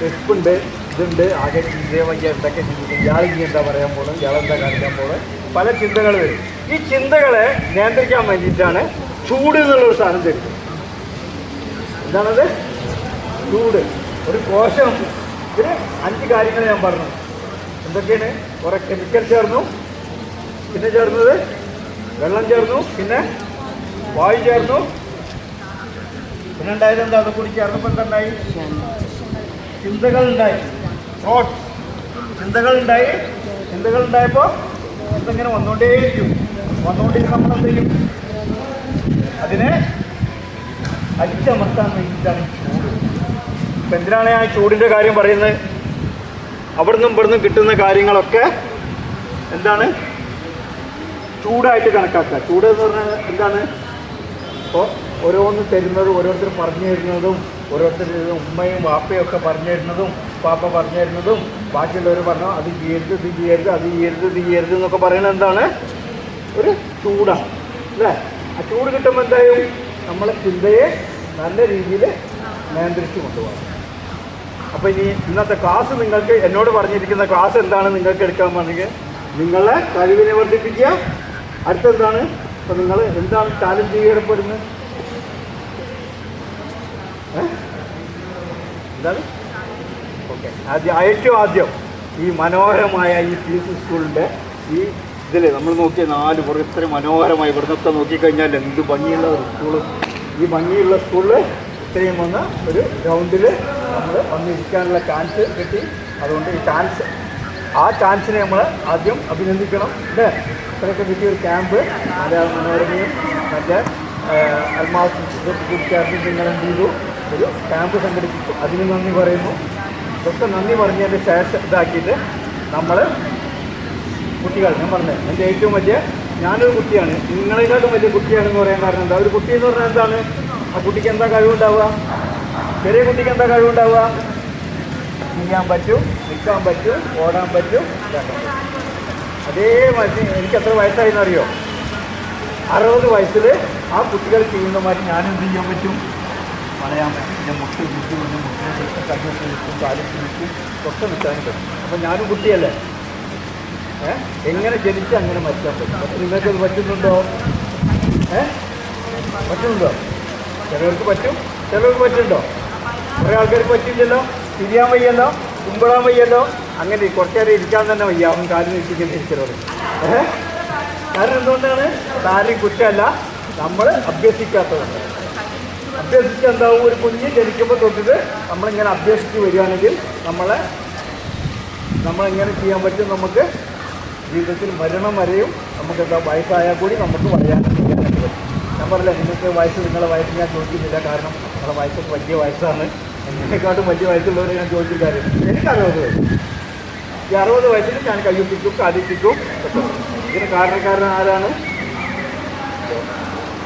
വിസ്പുണ്ട്, ഇതുണ്ട്. ആകെ ചിന്തയെ വയ്യ എന്തൊക്കെ ചിന്തിക്കും. ഇയാളിങ്ങനെ എന്താ പറയാൻ പോകണം, ഇയാളെന്താ കാണിക്കാൻ പോകണം? പല ചിന്തകൾ വരും. ഈ ചിന്തകളെ നിയന്ത്രിക്കാൻ വേണ്ടിയിട്ടാണ് ചൂട് എന്നുള്ളൊരു സാധനം തരുന്നത്. എന്താണത്? ചൂട്. ഒരു കോശം. ഇതിന് 5 കാര്യങ്ങൾ ഞാൻ പറഞ്ഞു. എന്തൊക്കെയാണ്? കുറേ കെമിക്കൽ ചേർന്നു, പിന്നെ ചേർന്നത് വെള്ളം ചേർന്നു, പിന്നെ വായു ചേർന്നു, പിന്നെ ഉണ്ടായത് എന്താ? അത് കൂടി ചേർന്നപ്പോൾ എന്തുണ്ടായി? ചിന്തകളുണ്ടായി. തോട്ട് ചിന്തകളുണ്ടായപ്പോൾ എന്തെങ്കിലും വന്നുകൊണ്ടേയിരിക്കും. നമ്മൾ എന്ത് ചെയ്യും? അതിനെ അടിച്ചമർത്താൻ വേണ്ടിയിട്ടാണ് ചൂട്. ഇപ്പം എന്തിനാണ് ആ ചൂടിൻ്റെ കാര്യം പറയുന്നത്? അവിടുന്നും ഇവിടുന്നും കിട്ടുന്ന കാര്യങ്ങളൊക്കെ എന്താണ്? ചൂടായിട്ട് കണക്കാക്കുക. ചൂട് എന്ന് പറഞ്ഞാൽ എന്താണ്? അപ്പോൾ ഓരോന്ന് തരുന്നതും ഓരോരുത്തർ പറഞ്ഞു തരുന്നതും ഓരോരുത്തർ ഉമ്മയും വാപ്പയും ഒക്കെ പറഞ്ഞു തരുന്നതും പാപ്പ പറഞ്ഞു തരുന്നതും ബാക്കിയുള്ളവർ പറഞ്ഞു അത് ചെയ്യരുത്, ഇത് ചെയ്യരുത്, അത് ചെയ്യരുത്, ഇത് ചെയ്യരുത് എന്നൊക്കെ പറയുന്നത് എന്താണ്? ഒരു ചൂടാണ് അല്ലേ? ആ ചൂട് കിട്ടുമ്പോൾ എന്തായാലും നമ്മളെ ചിന്തയെ നല്ല രീതിയിൽ നിയന്ത്രിച്ച് കൊണ്ടുപോകണം. അപ്പോൾ ഇനി ഇന്നത്തെ ക്ലാസ് നിങ്ങൾക്ക് എന്നോട് പറഞ്ഞിരിക്കുന്ന ക്ലാസ് എന്താണ് നിങ്ങൾക്ക് എടുക്കാൻ പറഞ്ഞെങ്കിൽ നിങ്ങളെ കഴിവിനെ വർദ്ധിപ്പിക്കുക. അടുത്തെന്താണ്? അപ്പോൾ നിങ്ങൾ എന്താണ് ചാലഞ്ച് ചെയ്യപ്പെടുന്നത്? എന്താണ്? ഓക്കെ. ഏറ്റവും ആദ്യം ഈ മനോഹരമായ ഈ പീസ് സ്കൂളിൻ്റെ ഈ ഇതിൽ നമ്മൾ നോക്കിയ 4 പുറം ഇത്ര മനോഹരമായി ഇവിടുന്നൊക്കെ നോക്കിക്കഴിഞ്ഞാൽ എന്ത് ഭംഗിയുള്ള ഒരു സ്കൂള് ഈ ഭംഗിയുള്ള സ്കൂളിൽ ഇത്രയും വന്ന ഒരു ഗ്രൗണ്ടിൽ നമ്മൾ വന്നിരിക്കാനുള്ള ചാൻസ് കിട്ടി. അതുകൊണ്ട് ഈ ചാൻസ് ആ ചാൻസിനെ നമ്മൾ ആദ്യം അഭിനന്ദിക്കണം അല്ലേ. ഇത്രയൊക്കെ കിട്ടിയ ഒരു ക്യാമ്പ് മലയാള മനോരമയും മറ്റേ അൽമാസ് ചേർന്ന് നിങ്ങൾ എന്ത് ചെയ്തു, ഒരു ക്യാമ്പ് സംഘടിപ്പിച്ചു. അതിന് നന്ദി പറയുന്നു. ഇതൊക്കെ നന്ദി പറഞ്ഞതിൻ്റെ ശേഷം ഇതാക്കിയിട്ട് നമ്മൾ കുട്ടികൾ, ഞാൻ പറഞ്ഞത് എൻ്റെ ഏറ്റവും വലിയ, ഞാനൊരു കുട്ടിയാണ്, നിങ്ങളെക്കാട്ടും വലിയ കുട്ടിയാണെന്ന് പറയാൻ കാരണം എന്താ, ഒരു കുട്ടി എന്ന് പറഞ്ഞാൽ എന്താണ്, ആ കുട്ടിക്ക് എന്താ കഴിവുണ്ടാവുക, ചെറിയ കുട്ടിക്ക് എന്താ കഴിവുണ്ടാവുക, ചെയ്യാൻ പറ്റും, നിൽക്കാൻ പറ്റും, ഓടാൻ പറ്റും, ഇതാക്കാൻ പറ്റും. അതേ മാതിരി എനിക്ക് എത്ര വയസ്സായെന്ന് അറിയോ, 60 വയസ്സിൽ ആ കുട്ടികൾ ചെയ്യുന്ന മാതിരി ഞാനെന്ത് ചെയ്യാൻ പറ്റും, പറയാൻ പറ്റും. എൻ്റെ മുട്ട് വിൽക്കും, എൻ്റെ മുട്ടിനെ വിൽക്കും, കണ്ണൊക്കെ വിൽക്കും, കാലത്ത് വിൽക്കും, ഒക്കെ വിൽക്കാനും പറ്റും. അപ്പം ഞാനും കുട്ടിയല്ലേ, എങ്ങനെ ജനിച്ച് അങ്ങനെ മരിക്കാൻ പറ്റും. അപ്പം നിങ്ങൾക്കത് പറ്റുന്നുണ്ടോ? പറ്റുന്നുണ്ടോ? ചിലവർക്ക് പറ്റും, ചിലവർക്ക് പറ്റുന്നുണ്ടോ? കുറേ ആൾക്കാർക്ക് പറ്റില്ലല്ലോ, തിരിയാൻ വയ്യല്ലോ, കുമ്പിടാൻ വയ്യല്ലോ, അങ്ങനെ കുറച്ച് നേരം ഇരിക്കാൻ തന്നെ വയ്യ, അവൻ കാര്യം ഇരിക്കുന്നവർ. കാരണം എന്തുകൊണ്ടാണ്? ആരെയും കുറ്റമല്ല, നമ്മൾ അഭ്യസിക്കാത്തതുകൊണ്ട്. അഭ്യസിച്ച് എന്താവും, ഒരു കുഞ്ഞ് ജനിക്കുമ്പോൾ തൊട്ടിട്ട് നമ്മളിങ്ങനെ അഭ്യസിച്ച് വരികയാണെങ്കിൽ നമ്മളെങ്ങനെ ചെയ്യാൻ പറ്റും, നമുക്ക് ജീവിതത്തിൽ മരണം വരെയും നമുക്ക് എന്താ വയസ്സായാൽ കൂടി നമുക്ക് പറയാനായിട്ട് പറ്റും. ഞാൻ പറഞ്ഞില്ല, നിങ്ങൾക്ക് വയസ്സ്, നിങ്ങളുടെ വയസ്സ് ഞാൻ ചോദിക്കുന്നില്ല, കാരണം നിങ്ങളുടെ വയസ്സൊക്കെ വലിയ വയസ്സാണ്. എന്നെക്കാട്ടും വലിയ വയസ്സുള്ളവരെ ഞാൻ ചോദിച്ചില്ല. എനിക്ക് 60 വയസ്സ്. ഈ 60 വയസ്സിൽ ഞാൻ കയ്യൊപ്പിക്കും, കാലിപ്പിക്കും. ഇതിന് കാരണക്കാരൻ ആരാണ്?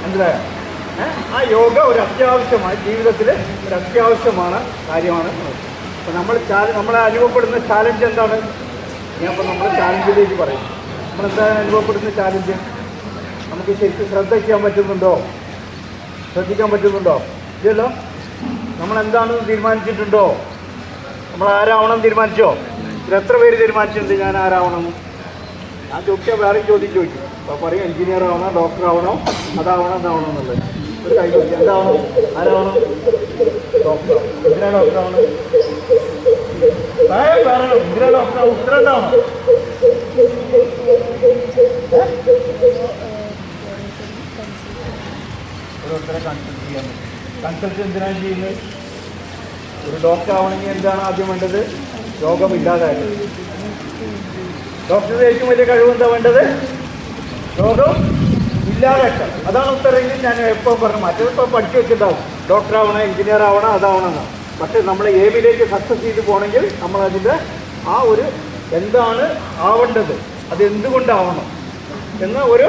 മനസ്സിലായോ? ആ യോഗ ഒരു അത്യാവശ്യമാണ്, ജീവിതത്തിൽ ഒരു അത്യാവശ്യമാണ് കാര്യമാണ്. അപ്പോൾ നമ്മളെ അനുഭവപ്പെടുന്ന ചാലഞ്ച് എന്താണ്? ഞാൻ അപ്പോൾ നമ്മൾ ചാലഞ്ചിലേക്ക് പറയും. നമ്മളെന്താണ് അനുഭവപ്പെടുന്ന ചാലഞ്ച്? നമുക്ക് ശരിക്കും ശ്രദ്ധിക്കാൻ പറ്റുന്നുണ്ടോ? ശ്രദ്ധിക്കാൻ പറ്റുന്നുണ്ടോ? ഇല്ലല്ലോ. നമ്മളെന്താണെന്ന് തീരുമാനിച്ചിട്ടുണ്ടോ? നമ്മൾ ആരാവണം തീരുമാനിച്ചോ? ഇത് എത്ര പേര് തീരുമാനിച്ചിട്ടുണ്ട് ഞാൻ ആരാവണം? ഞാൻ ചോദിച്ചാൽ വേറെയും ചോദിക്കും. അപ്പോൾ പറയും എഞ്ചിനീയർ ആവണം, ഡോക്ടർ ആവണം, അതാവണം, ഇതാവണം എന്നുള്ളത്. ഒരു കൈ ചോദിക്കും, എന്താവണം, ആരാവണം? ഡോക്ടർ. എന്തിനാ ഡോക്ടർ ആവണം? പറയണം, എന്തിനാ ഡോക്ടർ ആവും? ഉത്തരം ഉണ്ടാവണം. ഓരോരുത്തരെ കൺസൾട്ട് ചെയ്യാൻ പറ്റും. കൺസൾട്ട് എന്തിനാണ് ചെയ്യുന്നത്? ഒരു ഡോക്ടർ ആവണമെങ്കിൽ എന്താണ് ആദ്യം വേണ്ടത്? രോഗമില്ലാതായത്. ഡോക്ടറുടെ ഏറ്റവും വലിയ കഴിവ് എന്താ വേണ്ടത്? രോഗം ഇല്ലാതാക്കാം. അതാണ് ഉത്തരമെങ്കിൽ ഞാൻ എപ്പോൾ പറഞ്ഞു. മറ്റൊരിപ്പോൾ പഠിച്ചു വെച്ചിട്ടുണ്ടാവും, ഡോക്ടർ ആവണം, എഞ്ചിനീയർ ആവണം, അതാവണം എന്നാണ്. പക്ഷേ നമ്മൾ എയിമിലേക്ക് സക്സസ് ചെയ്ത് പോകണമെങ്കിൽ നമ്മളതിൻ്റെ ആ ഒരു എന്താണ് ആവേണ്ടത്, അതെന്തുകൊണ്ടാവണം എന്ന ഒരു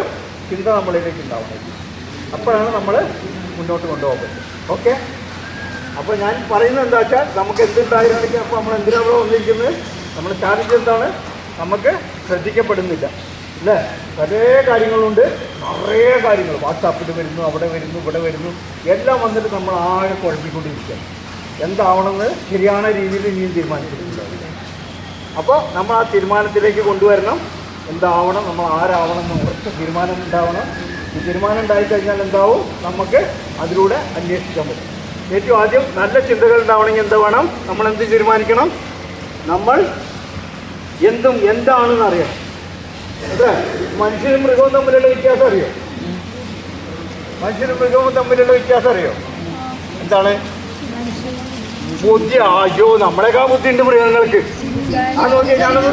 ചിന്ത നമ്മളിലേക്ക് ഉണ്ടാവുന്നത്. അപ്പോഴാണ് നമ്മൾ മുന്നോട്ട് കൊണ്ടുപോകാൻ പറ്റും. ഓക്കെ. അപ്പോൾ ഞാൻ പറയുന്നത് എന്താ വെച്ചാൽ, നമുക്ക് എന്തുണ്ടായിരുന്നെങ്കിൽ അപ്പോൾ നമ്മൾ എന്തിനാണ് അവിടെ വന്നിരിക്കുന്നത്? നമ്മൾ ചാലഞ്ച് എന്താണ്? നമുക്ക് ശ്രദ്ധിക്കപ്പെടുന്നില്ല അല്ലേ? പല കാര്യങ്ങളുണ്ട്, നിറയെ കാര്യങ്ങൾ വാട്സാപ്പിൽ വരുന്നു, അവിടെ വരുന്നു, ഇവിടെ വരുന്നു, എല്ലാം വന്നിട്ട് നമ്മൾ ആകെ കുഴപ്പിക്കൊണ്ടിരിക്കുക. എന്താവണമെന്ന് ശരിயான രീതിയിൽ ഇനിയും തീരുമാനിച്ചിട്ടില്ല. അപ്പോൾ നമ്മൾ ആ തീരുമാനത്തിലേക്ക് കൊണ്ടുവരണം. എന്താവണം, നമ്മൾ ആരാവണം എന്ന് ഉറച്ച തീരുമാനം ഉണ്ടാവണം. ഈ തീരുമാനം ഉണ്ടായിക്കഴിഞ്ഞാൽ എന്താവും, നമുക്ക് അതിലൂടെ അന്വേഷിക്കാൻ പറ്റും. ഏറ്റവും ആദ്യം നല്ല ചിന്തകൾ ഉണ്ടാവണമെങ്കിൽ എന്താ വേണം? നമ്മൾ എന്ത് തീരുമാനിക്കണം? നമ്മൾ എന്താണെന്ന് അറിയണം. അല്ലേ? മനുഷ്യനും മൃഗവും തമ്മിലുള്ള വ്യത്യാസം അറിയോ? മനുഷ്യനും മൃഗവും തമ്മിലുള്ള വ്യത്യാസം അറിയോ? എന്താണ്? ബുദ്ധി. അയ്യോ, നമ്മളെക്കാൾ ബുദ്ധിയുണ്ട് മൃഗങ്ങൾക്ക്. ആ നോക്കിയാൽ ഞാനത്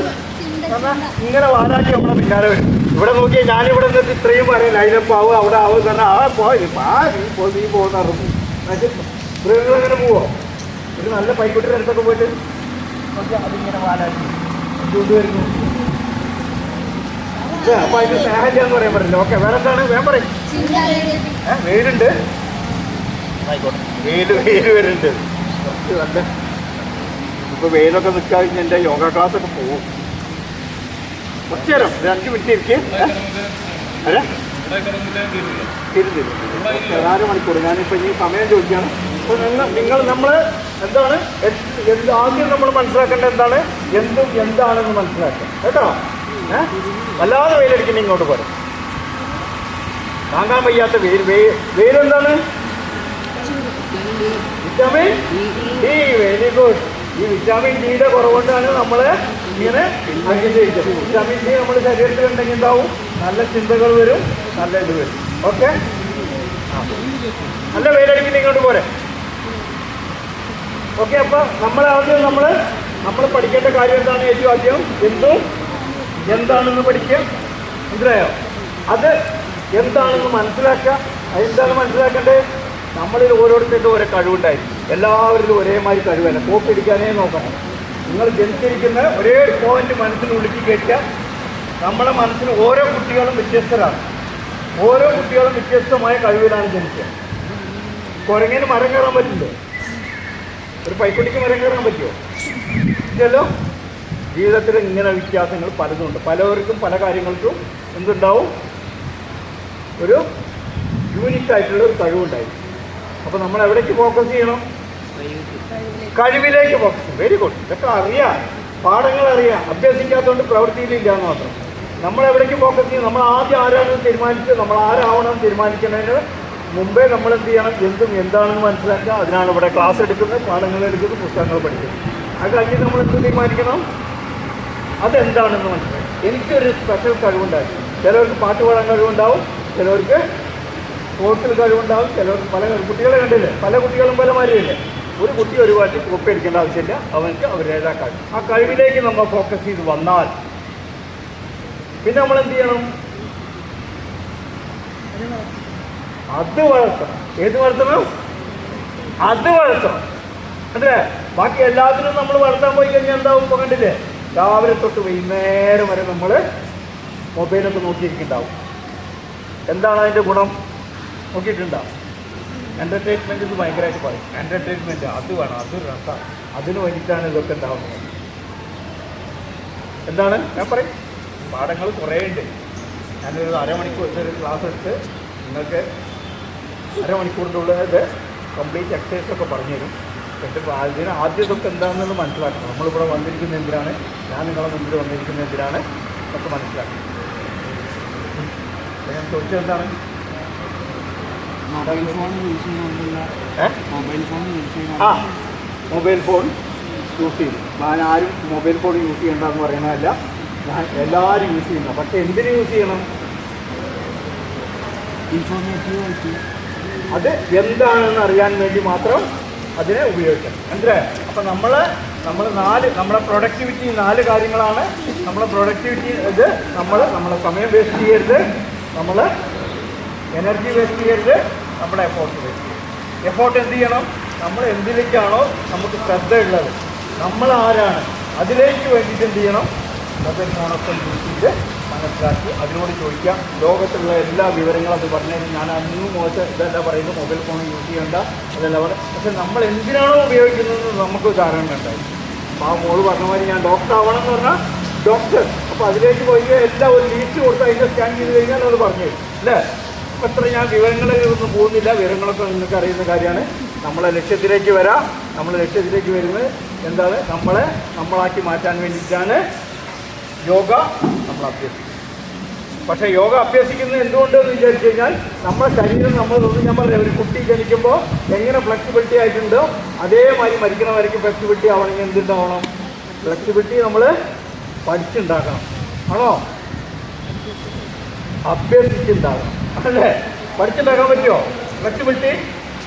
ഇങ്ങനെ വാലാക്കി നമ്മളെ പിന്നാലെ വരും. ഇവിടെ നോക്കിയാൽ ഞാനിവിടെ നിന്നിട്ട് ഇത്രയും പറയാം, ലൈനപ്പ് ആവും, അവിടെ ആവും തന്നെ, നീ പോകുന്ന മൃഗങ്ങൾ അങ്ങനെ പോവോ? ഒരു നല്ല പൈക്കുട്ടിയുടെ അടുത്തൊക്കെ പോയിട്ട് നോക്കിയാൽ അതിങ്ങനെ വാലാക്കി കൊണ്ടുവരുന്നു. അപ്പൊ അതിന് സ്നേഹമില്ല എന്ന് പറയാൻ പറ്റില്ല. ഓക്കെ, വേറെ എന്താണ്? വേഗം പറയും. വെയിലുണ്ട്, ആയിക്കോട്ടെ. വെയിൽ വരുന്നുണ്ട് കുറച്ച്. നല്ല ഇപ്പോൾ വെയിലൊക്കെ നിൽക്കാൻ കഴിഞ്ഞാൽ എൻ്റെ യോഗ ക്ലാസ്സൊക്കെ പോകും. കുറച്ച് നേരം 2 മിനിറ്റ് ഇരിക്കും. അല്ലേ? തിരിഞ്ഞില്ല 4 മണിക്കൂർ. ഞാനിപ്പോൾ ഈ സമയം ചോദിക്കുകയാണ്. അപ്പോൾ നമ്മൾ എന്താണ് ആദ്യം നമ്മൾ മനസ്സിലാക്കേണ്ടത് എന്താണ്? എന്താണെന്ന് മനസ്സിലാക്കുക കേട്ടോ. വല്ലാതെ വെയിലടിക്കുന്ന ഇങ്ങോട്ട് പോരാ. താങ്ങാൻ വയ്യാത്ത വെയിലെന്താണ്? Vitamin D. Very good. ഈ വിറ്റാമിൻ ഡിയുടെ കുറവുകൊണ്ടാണ് നമ്മൾ ഇങ്ങനെ അംഗീകരിച്ചത്. വിറ്റാമിൻ ഡി നമ്മുടെ ശരീരത്തിൽ ഉണ്ടെങ്കിൽ എന്താവും? നല്ല ചിന്തകൾ വരും, നല്ല ഇത് വരും. ഓക്കെ. നല്ല വെയിലടിക്കുന്ന ഇങ്ങോട്ട് പോരെ. ഓക്കെ, അപ്പോൾ നമ്മളാദ്യം നമ്മൾ പഠിക്കേണ്ട കാര്യം എന്താണ്? ഏറ്റവും ആദ്യം എന്താണെന്ന് പഠിക്കുക. മനസ്സിലായോ? അത് എന്താണെന്ന് മനസ്സിലാക്കുക. അതെന്താണ് മനസ്സിലാക്കേണ്ടത്? നമ്മളിൽ ഓരോരുത്തർക്കും ഓരോ കഴിവുണ്ടായിരിക്കും. എല്ലാവരിലും ഒരേമാതിരി കഴിവല്ല. കോപ്പി അടിക്കാനേ നോക്കണം. നിങ്ങൾ ജനിച്ചിരിക്കുന്ന ഒരേ പോയിന്റ് മനസ്സിനുള്ളിൽ കയറ്റുക. നമ്മുടെ മനസ്സിൽ ഓരോ കുട്ടികളും വ്യത്യസ്തരാണ്. ഓരോ കുട്ടികളും വ്യത്യസ്തമായ കഴിവിലാണ് ജനിക്കുക. കുരങ്ങിന് മരം കയറാൻ പറ്റില്ലേ? ഒരു പൈക്കുട്ടിക്ക് മരം കയറാൻ പറ്റുമോ? ഇല്ലല്ലോ. ജീവിതത്തിൽ ഇങ്ങനെ വ്യത്യാസങ്ങൾ പലതുണ്ട്. പലവർക്കും പല കാര്യങ്ങൾക്കും എന്തുണ്ടാവും? ഒരു യൂണിക്കായിട്ടുള്ള ഒരു കഴിവുണ്ടായിരിക്കും. അപ്പോൾ നമ്മൾ എവിടേക്ക് ഫോക്കസ് ചെയ്യണം? കഴിവിലേക്ക് ഫോക്കസ് ചെയ്യും. Very good. ഇതൊക്കെ അറിയാം, പാഠങ്ങൾ അറിയാം. അഭ്യസിക്കാത്തതുകൊണ്ട് പ്രവൃത്തിയിലില്ല എന്ന് മാത്രം. നമ്മൾ എവിടേക്ക് ഫോക്കസ് ചെയ്യും? നമ്മൾ ആദ്യം ആരാണെന്ന് തീരുമാനിച്ച് നമ്മൾ ആരാവണം തീരുമാനിക്കുന്നതിന് മുമ്പേ നമ്മൾ എന്ത് ചെയ്യണം? എന്താണെന്ന് മനസ്സിലാക്കുക. അതിനാണ് ഇവിടെ ക്ലാസ് എടുക്കുന്നത്, പാഠങ്ങൾ എടുക്കുന്നത്, പുസ്തകങ്ങൾ പഠിക്കുന്നത്. അത് കഴിഞ്ഞ് നമ്മൾ എന്ത് തീരുമാനിക്കണം? അതെന്താണെന്ന് മനസ്സിലാക്കി. എനിക്കൊരു സ്പെഷ്യൽ കഴിവുണ്ടായിരിക്കും. ചിലവർക്ക് പാട്ട് പാടാൻ കഴിവുണ്ടാവും, ചിലവർക്ക് സ്പോർട്സിൽ കഴിവുണ്ടാവും, ചിലവർക്ക് പല കുട്ടികളെ കണ്ടില്ലേ? പല കുട്ടികളും പല മാതിരിയല്ലേ? ഒരു കുട്ടി ഒരു പാട്ട് കോപ്പി അടിക്കേണ്ട ആവശ്യമില്ല. അവർക്ക് അവരുടേതാ കഴിവ്. ആ കഴിവിലേക്ക് നമ്മൾ ഫോക്കസ് ചെയ്ത് വന്നാൽ പിന്നെ നമ്മൾ എന്ത് ചെയ്യണം? അത് വളർത്തണം. ഏത് വളർത്തണം? അത് വളർത്തണം. അല്ലേ? ബാക്കി എല്ലാത്തിനും നമ്മൾ വളർത്താൻ പോയി കഴിഞ്ഞാൽ എന്താവും? ഇപ്പോൾ കണ്ടില്ലേ? രാവിലെ തൊട്ട് വൈകുന്നേരം വരെ നമ്മൾ മൊബൈലൊക്കെ നോക്കിയിരിക്കുന്നുണ്ടാവും. എന്താണ് അതിൻ്റെ ഗുണം? നോക്കിയിട്ടുണ്ടാവും. എൻ്റർടൈൻമെൻറ്റ് ഇത് ഭയങ്കരമായിട്ട് പറയും. എൻ്റർടൈൻമെൻറ്റ് അത് വേണം, അത് രസം, അതിന് വേണ്ടിയിട്ടാണ് ഇതൊക്കെ ഉണ്ടാവുന്നത്. എന്താണ് ഞാൻ പറയും? പാഠങ്ങൾ കുറേ ഉണ്ട്. ഞാനൊരു അരമണിക്കൂർ ക്ലാസ് എടുത്ത് നിങ്ങൾക്ക് അരമണിക്കൂറിൻ്റെ ഉള്ളത് കംപ്ലീറ്റ് എക്സസൈസൊക്കെ പറഞ്ഞു തരും. എന്നിട്ട് അതിന് ആദ്യം ഇതൊക്കെ എന്താണെന്ന് മനസ്സിലാക്കണം. നമ്മളിവിടെ വന്നിരിക്കുന്ന എന്തിനാണ്, ഞാൻ നിങ്ങളെ മുമ്പിൽ വന്നിരിക്കുന്ന എന്തിനാണ് ഒക്കെ മനസ്സിലാക്കണം. ഞാൻ ചോദിച്ചത് എന്താണ്? Mobile phone use mobile phone use ചെയ്യും. ഞാൻ ആരും മൊബൈൽ ഫോൺ യൂസ് ചെയ്യണ്ടെന്ന് പറയുന്നതല്ല, ഞാൻ എല്ലാവരും യൂസ് ചെയ്യുന്നു. പക്ഷെ എന്തിന് യൂസ് ചെയ്യണം? ഇൻഫോർമേറ്റീവ് ആയിട്ട് അത് എന്താണെന്ന് അറിയാൻ വേണ്ടി മാത്രം അതിനെ ഉപയോഗിക്കണം. മനസ്സിലായോ? അപ്പം നമ്മളെ പ്രൊഡക്ടിവിറ്റി 4 കാര്യങ്ങളാണ്. നമ്മളെ പ്രൊഡക്ടിവിറ്റി ഇത് നമ്മളെ സമയം വേസ്റ്റ് ചെയ്യരുത്, നമ്മൾ എനർജി വേസ്റ്റ് ചെയ്യരുത്, നമ്മുടെ എഫോർട്ട് വേസ്റ്റ് ചെയ്യരുത്. എഫോർട്ട് എന്ത് ചെയ്യണം? നമ്മൾ എന്തിലേക്കാണോ നമുക്ക് ശ്രദ്ധ ഉള്ളത്, നമ്മൾ ആരാണ്, അതിലേക്ക് വേണ്ടിയിട്ട് എന്ത് ചെയ്യണം? മൊബൈൽ ഫോണൊക്കെ യൂസ് ചെയ്ത് മനസ്സിലാക്കി അതിനോട് ചോദിക്കാം. ലോകത്തുള്ള എല്ലാ വിവരങ്ങളും അത് പറഞ്ഞു കഴിഞ്ഞാൽ ഞാൻ അന്നും മോശം ഇതല്ല പറയുന്നത്, മൊബൈൽ ഫോൺ യൂസ് ചെയ്യേണ്ട അതല്ല പറയുന്നത്. പക്ഷെ നമ്മൾ എന്തിനാണോ ഉപയോഗിക്കുന്നത് നമുക്ക് ധാരണ ഉണ്ടായി. അപ്പോൾ ആ മോള് പറഞ്ഞ മാതിരി ഞാൻ ഡോക്ടർ ആവണം എന്ന് പറഞ്ഞാൽ ഡോക്ടർ. അപ്പോൾ അതിലേക്ക് പോയി എല്ലാം ഒരു ലിസ്റ്റ് കൊടുത്ത് അതിൻ്റെ സ്കാൻ ചെയ്ത് കഴിഞ്ഞാൽ അത് പറഞ്ഞു തരും അല്ലേ? അപ്പോൾ എത്ര ഞാൻ വിവരങ്ങളിലൊന്നും പോകുന്നില്ല. വിവരങ്ങളൊക്കെ നിങ്ങൾക്ക് അറിയുന്ന കാര്യമാണ്. നമ്മളെ ലക്ഷ്യത്തിലേക്ക് വരാം. നമ്മൾ ലക്ഷ്യത്തിലേക്ക് വരുന്നത് എന്താണ്? നമ്മളാക്കി മാറ്റാൻ വേണ്ടിയിട്ടാണ് യോഗ നമ്മൾ അഭ്യസിക്കുന്നത്. പക്ഷേ യോഗ അഭ്യസിക്കുന്നത് എന്തുകൊണ്ടെന്ന് വിചാരിച്ചു കഴിഞ്ഞാൽ നമ്മുടെ ശരീരം ഞാൻ പറയാം, ഒരു കുട്ടി ജനിക്കുമ്പോൾ എങ്ങനെ ഫ്ലെക്സിബിലിറ്റി ആയിട്ടുണ്ടോ അതേമാതിരി മരിക്കണ വരയ്ക്ക് ഫ്ലെക്സിബിലിറ്റി ആവണമെങ്കിൽ എന്തുണ്ടാവണം? ഫ്ലെക്സിബിലിറ്റി നമ്മൾ പഠിച്ചുണ്ടാക്കണം. ആണോ? അഭ്യസിച്ചുണ്ടാകണം അല്ലേ? പഠിച്ചുണ്ടാക്കാൻ പറ്റുമോ ഫ്ലെക്സിബിലിറ്റി?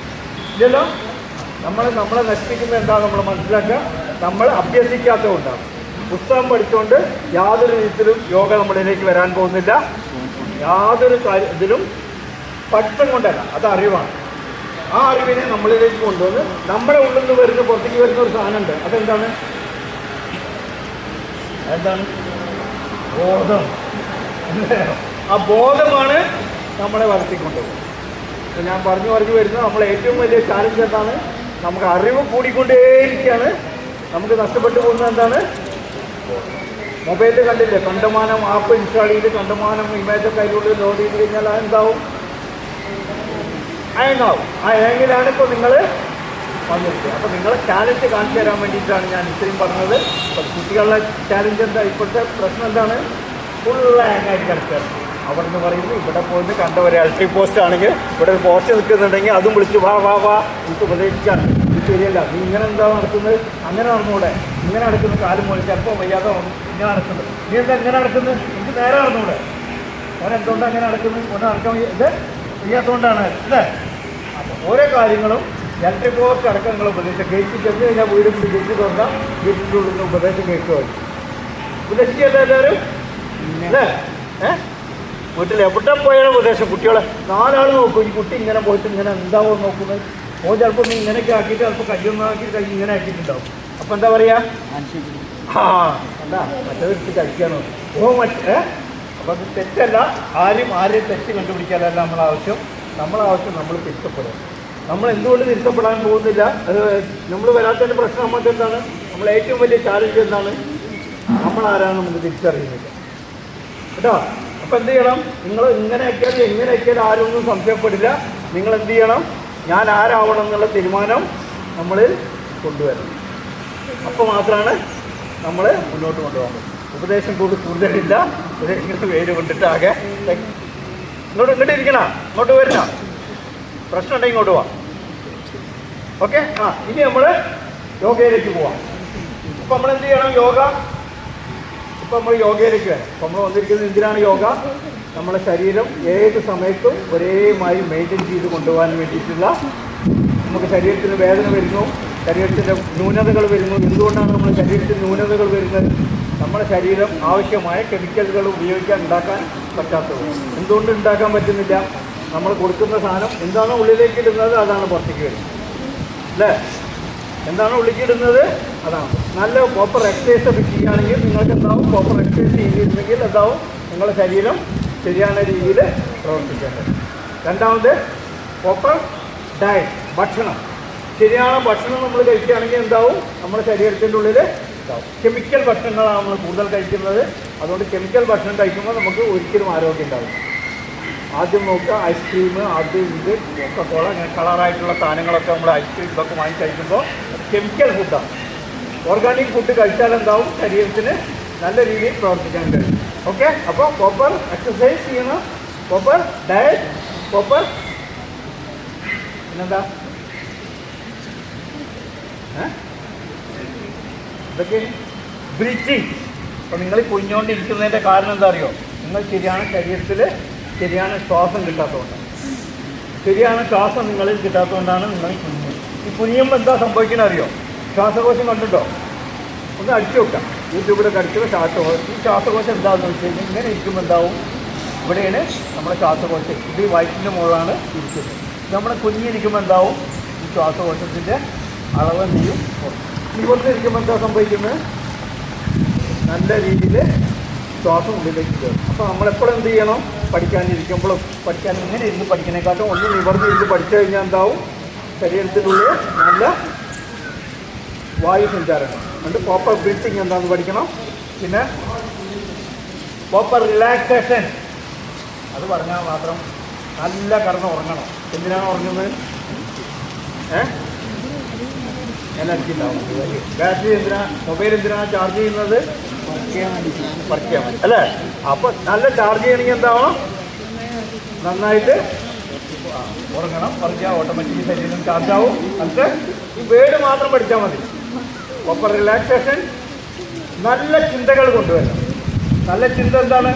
ഇല്ലല്ലോ. നമ്മളെ നശിപ്പിക്കുന്നത് എന്താ നമ്മൾ മനസ്സിലാക്കുക? നമ്മൾ അഭ്യസിക്കാത്തതുകൊണ്ടാണ്. പുസ്തകം പഠിച്ചുകൊണ്ട് യാതൊരു വിധത്തിലും യോഗ നമ്മളിലേക്ക് വരാൻ പോകുന്നില്ല. യാതൊരു ഇതിലും പഠിത്തം കൊണ്ടല്ല, അത് അറിവാണ്. ആ അറിവിനെ നമ്മളിലേക്ക് കൊണ്ടുവന്ന് നമ്മുടെ ഉള്ളിൽ നിന്ന് പുറത്തേക്ക് വരുന്ന ഒരു സാധനമുണ്ട്. അതെന്താണ്? ബോധം. ആ ബോധമാണ് നമ്മളെ വളർത്തിക്കൊണ്ടുപോകുന്നത്. ഞാൻ പറഞ്ഞു വരുന്നത് നമ്മളെ ഏറ്റവും വലിയ ചാലഞ്ച് എന്താണ്? നമുക്ക് അറിവ് കൂടിക്കൊണ്ടേയിരിക്കുകയാണ്. നമുക്ക് നഷ്ടപ്പെട്ടു പോകുന്നത് എന്താണ്? മൊബൈലിൽ കണ്ടില്ലേ, കണ്ടമാനം ആപ്പ് ഇൻസ്റ്റാൾ ചെയ്ത് കണ്ടമാനം ഇമേജൊക്കെ അതിലൂടെ ലോഡ് ചെയ്ത് കഴിഞ്ഞാൽ അതെന്താവും? അയങ്ങാവും. ആ ഏങ്ങിലാണ് ഇപ്പോൾ നിങ്ങൾ വന്നിരിക്കുക. അപ്പോൾ നിങ്ങളെ ചാലഞ്ച് കാണിച്ചു തരാൻ വേണ്ടിയിട്ടാണ് ഞാൻ ഇത്രയും പറഞ്ഞത്. അപ്പോൾ കുട്ടികളുടെ ചാലഞ്ച് എന്താ? ഇപ്പോഴത്തെ പ്രശ്നം എന്താണ്? ഫുൾ ഹാങ്ങായിട്ട് കിടക്കുകയാണ്. അവിടെ നിന്ന് പറയുന്നത് ഇവിടെ പോയിട്ട് കണ്ട ഒരു ഇലക്ട്രിക് പോസ്റ്റ് ആണെങ്കിൽ ഇവിടെ ഒരു പോസ്റ്റ് നിൽക്കുന്നുണ്ടെങ്കിൽ അതും വിളിച്ച് വാ എനിക്ക് ഉപദേശിക്കാണ്. ഇത് ശരിയല്ല, നീ ഇങ്ങനെ എന്താ നടക്കുന്നത്? അങ്ങനെ നടന്നുകൂടെ? ഇങ്ങനെ നടക്കുന്ന കാലം പോലെ ചിലപ്പോൾ വയ്യാതെ ഇങ്ങനെ നടക്കുന്നത്. നീ എന്താ ഇങ്ങനെ നടക്കുന്നത്? എനിക്ക് നേരെ നടന്നുകൂടെ? ഓൻ എന്തുകൊണ്ടാണ് അങ്ങനെ നടക്കുന്നത്? ഓനെ നടക്കാൻ ഇത് ചെയ്യാത്തതുകൊണ്ടാണ് അല്ലേ? അപ്പോൾ ഓരോ കാര്യങ്ങളും ഇലക്ട്രിക് വർക്ക് അടക്കം നിങ്ങൾ ഉപദേശം ഗേറ്റ് ചെന്ന് കഴിഞ്ഞാൽ വീട് ഗേറ്റ് തുറന്നാൽ ഗേറ്റിൻ്റെ ഉള്ളിൽ നിന്ന് ഉപദേശം കേൾക്കുക ഉപദേശിക്കല്ല എല്ലാവരും അല്ലേ? വീട്ടിൽ എവിടെ പോയാലും ഉപദേശം കുട്ടികളെ 4 ആൾ നോക്കും. ഈ കുട്ടി ഇങ്ങനെ പോയിട്ട് ഇങ്ങനെ എന്താവോ നോക്കുന്നത്. ഓ ചിലപ്പോൾ ഇങ്ങനെയൊക്കെ ആക്കിയിട്ട് ചിലപ്പോൾ കയ്യൊന്നാക്കി കൈ ഇങ്ങനെ ആക്കിയിട്ടുണ്ടാവും. അപ്പോൾ എന്താ പറയുക? എന്താ മറ്റേത് എടുത്ത് കഴിക്കാനോ ഓ മറ്റേ. അപ്പം അത് തെറ്റല്ല. ആരെയും തെറ്റ് കണ്ടുപിടിക്കാനല്ല നമ്മളാവശ്യം. നമ്മൾ തിരുത്തപ്പെടുക. നമ്മൾ എന്തുകൊണ്ട് തിരുത്തപ്പെടാൻ പോകുന്നില്ല? അത് നമ്മൾ വരാത്തതിൻ്റെ പ്രശ്നം നമുക്ക് എന്താണ്? നമ്മൾ ഏറ്റവും വലിയ ചാലഞ്ച് എന്താണ്? നമ്മളാരാണ് നമുക്ക് തിരിച്ചറിയുന്നില്ല കേട്ടോ. അപ്പോൾ എന്ത് ചെയ്യണം? നിങ്ങൾ എങ്ങനെയൊക്കെയാലും ആരും ഒന്നും സംശയപ്പെടില്ല. നിങ്ങൾ എന്ത് ചെയ്യണം? ഞാൻ ആരാവണം എന്നുള്ള തീരുമാനം നമ്മളിൽ കൊണ്ടുവരണം. അപ്പോൾ മാത്രമാണ് നമ്മൾ മുന്നോട്ട് കൊണ്ടുപോകാൻ പറ്റും. ഉപദേശം കൂടുതലില്ല. ഉപദേശങ്ങൾ പേര് കൊണ്ടിട്ട് ആകെ ഇങ്ങോട്ട് ഇരിക്കണം. ഇങ്ങോട്ട് വരണം. പ്രശ്നം ഉണ്ടെങ്കിൽ ഇങ്ങോട്ട് പോവാം. ഓക്കെ. ഇനി നമ്മൾ യോഗയിലേക്ക് പോവാം. ഇപ്പം നമ്മൾ എന്ത് ചെയ്യണം? ഇപ്പം നമ്മൾ യോഗയിലേക്ക് വരാം. അപ്പം നമ്മൾ വന്നിരിക്കുന്നത് എന്തിനാണ് യോഗ? നമ്മുടെ ശരീരം ഏത് സമയത്തും ഒരേമായി മെയിൻറ്റെയിൻ ചെയ്ത് കൊണ്ടുപോകാൻ വേണ്ടിയിട്ടുള്ള, നമുക്ക് ശരീരത്തിന് വേദന വരുന്നു, ശരീരത്തിൻ്റെ ന്യൂനതകൾ വരുന്നു. എന്തുകൊണ്ടാണ് നമ്മുടെ ശരീരത്തിന് ന്യൂനതകൾ വരുന്നത്? നമ്മുടെ ശരീരം ആവശ്യമായ കെമിക്കലുകൾ ഉണ്ടാക്കാൻ പറ്റാത്തത്. എന്തുകൊണ്ട് ഉണ്ടാക്കാൻ പറ്റുന്നില്ല? നമ്മൾ കൊടുക്കുന്ന സാധനം എന്താണോ ഉള്ളിലേക്ക് ഇടുന്നത് അതാണ് പുറത്തേക്ക് വരുന്നത് അല്ലേ? എന്താണോ ഉള്ളിലേക്ക് ഇടുന്നത് അതാണ്. നല്ല പ്രോപ്പർ എക്സസൈസ് ഒക്കെ ചെയ്യുകയാണെങ്കിൽ നിങ്ങൾക്ക് എന്താവും? പ്രോപ്പർ എക്സസൈസ് ചെയ്തിട്ടുണ്ടെങ്കിൽ എന്താവും? നിങ്ങളുടെ ശരീരം ശരിயான രീതിയിൽ പ്രവർത്തിക്കേണ്ടത്. രണ്ടാമത് പ്രോപ്പർ ഡയറ്റ്, ഭക്ഷണം. ശരിயான ഭക്ഷണം നമ്മൾ കഴിക്കുകയാണെങ്കിൽ എന്താവും? നമ്മുടെ ശരീരത്തിൻ്റെ ഉള്ളിൽ ഉണ്ടാവും. കെമിക്കൽ ഭക്ഷണങ്ങളാണ് നമ്മൾ കൂടുതൽ കഴിക്കുന്നത്. അതുകൊണ്ട് കെമിക്കൽ ഭക്ഷണം കഴിക്കുമ്പോൾ നമുക്ക് ഒരിക്കലും ആരോഗ്യം ഉണ്ടാവും. ആദ്യം നോക്കുക, ഐസ്ക്രീം, ആദ്യം ഇത് കൊക്കക്കോള, അങ്ങനെ കളറായിട്ടുള്ള സാധനങ്ങളൊക്കെ നമ്മൾ ഐസ്ക്രീം ഇതൊക്കെ വാങ്ങി കഴിക്കുമ്പോൾ കെമിക്കൽ ഫുഡാണ്. ഓർഗാനിക് ഫുഡ് കഴിച്ചാൽ എന്താവും? ശരീരത്തിന് നല്ല രീതിയിൽ പ്രവർത്തിക്കാൻ കഴിയും. ഓക്കെ. അപ്പോൾ പ്രോപ്പർ എക്സസൈസ് ചെയ്യണം, പ്രോപ്പർ ഡയറ്റ്, പ്രോപ്പർ പിന്നെന്താ ഇതൊക്കെ ബ്രീത്തിങ്. അപ്പോൾ നിങ്ങൾ കുഞ്ഞുകൊണ്ടിരിക്കുന്നതിൻ്റെ കാരണം എന്താ അറിയോ? നിങ്ങൾ ശരീരത്തിൽ ശരിയാണ് ശ്വാസം കിട്ടാത്തതുകൊണ്ടാണ്. ശരിയാണ് ശ്വാസം നിങ്ങളിൽ കിട്ടാത്തതുകൊണ്ടാണ് നിങ്ങൾ കുഞ്ഞുന്നത്. ഈ കുഞ്ഞുമ്പോൾ എന്താ സംഭവിക്കുന്നത് അറിയോ? ശ്വാസകോശം കണ്ടിട്ടോ? ഒന്ന് അടിച്ചു നോക്കാം. യൂട്യൂബിലൊക്കെ അടിച്ചുള്ള ശ്വാസകോശം. ഈ ശ്വാസകോശം എന്താണെന്ന് വെച്ച് കഴിഞ്ഞാൽ ഇങ്ങനെ ഇരിക്കുമ്പോൾ എന്താവും? ഇവിടെയാണ് നമ്മുടെ ശ്വാസകോശം. ഇത് വയറ്റിൻ്റെ മുകളിലാണ് ഇരിക്കുന്നത്. നമ്മുടെ കുഞ്ഞിരിക്കുമ്പോൾ എന്താവും? ഈ ശ്വാസകോശത്തിൻ്റെ അളവ് എന്തെയും നിവർത്തിരിക്കുമ്പോൾ എന്താ സംഭവിക്കുന്നത്? നല്ല രീതിയിൽ ശ്വാസം ഉള്ളിലേക്ക് കയറും. അപ്പോൾ നമ്മളെപ്പോഴും എന്ത് ചെയ്യണം? പഠിക്കാനിരിക്കുമ്പോഴും ഇങ്ങനെ ഇരുന്ന് പഠിക്കുന്നതിനെക്കാട്ടും ഒന്ന് നിവർന്ന് ഇരുന്ന് പഠിച്ചു കഴിഞ്ഞാൽ എന്താവും? ശരീരത്തിനുള്ളിൽ നല്ല വായു സഞ്ചാരങ്ങൾ ഉണ്ട്. പ്രോപ്പർ ബ്രീത്തിങ് എന്താണെന്ന് പഠിക്കണം. പിന്നെ പ്രോപ്പർ റിലാക്സേഷൻ, അത് പറഞ്ഞാൽ മാത്രം നല്ല കടന്ന് ഉറങ്ങണം. എന്തിനാണ് ഉറങ്ങുന്നത്? എനർജി ഉണ്ടാവും. ബാറ്ററി മൊബൈൽ എന്തിനാണ് ചാർജ് ചെയ്യുന്നത്? വർക്ക് ചെയ്യാൻ വേണ്ടി അല്ലേ? അപ്പോൾ നല്ല ചാർജ് ചെയ്യണമെങ്കിൽ എന്താവണം? നന്നായിട്ട് ഉറങ്ങണം. ഉറങ്ങിയാൽ ഓട്ടോമാറ്റിക്കലി ശരീരം ചാർജ് ആവും. എന്നിട്ട് ഈ വേർഡ് മാത്രം പഠിച്ചാൽ മതി. പ്രോപ്പർ റിലാക്സേഷൻ, നല്ല ചിന്തകൾ കൊണ്ടുവരണം. നല്ല ചിന്ത എന്താണ്?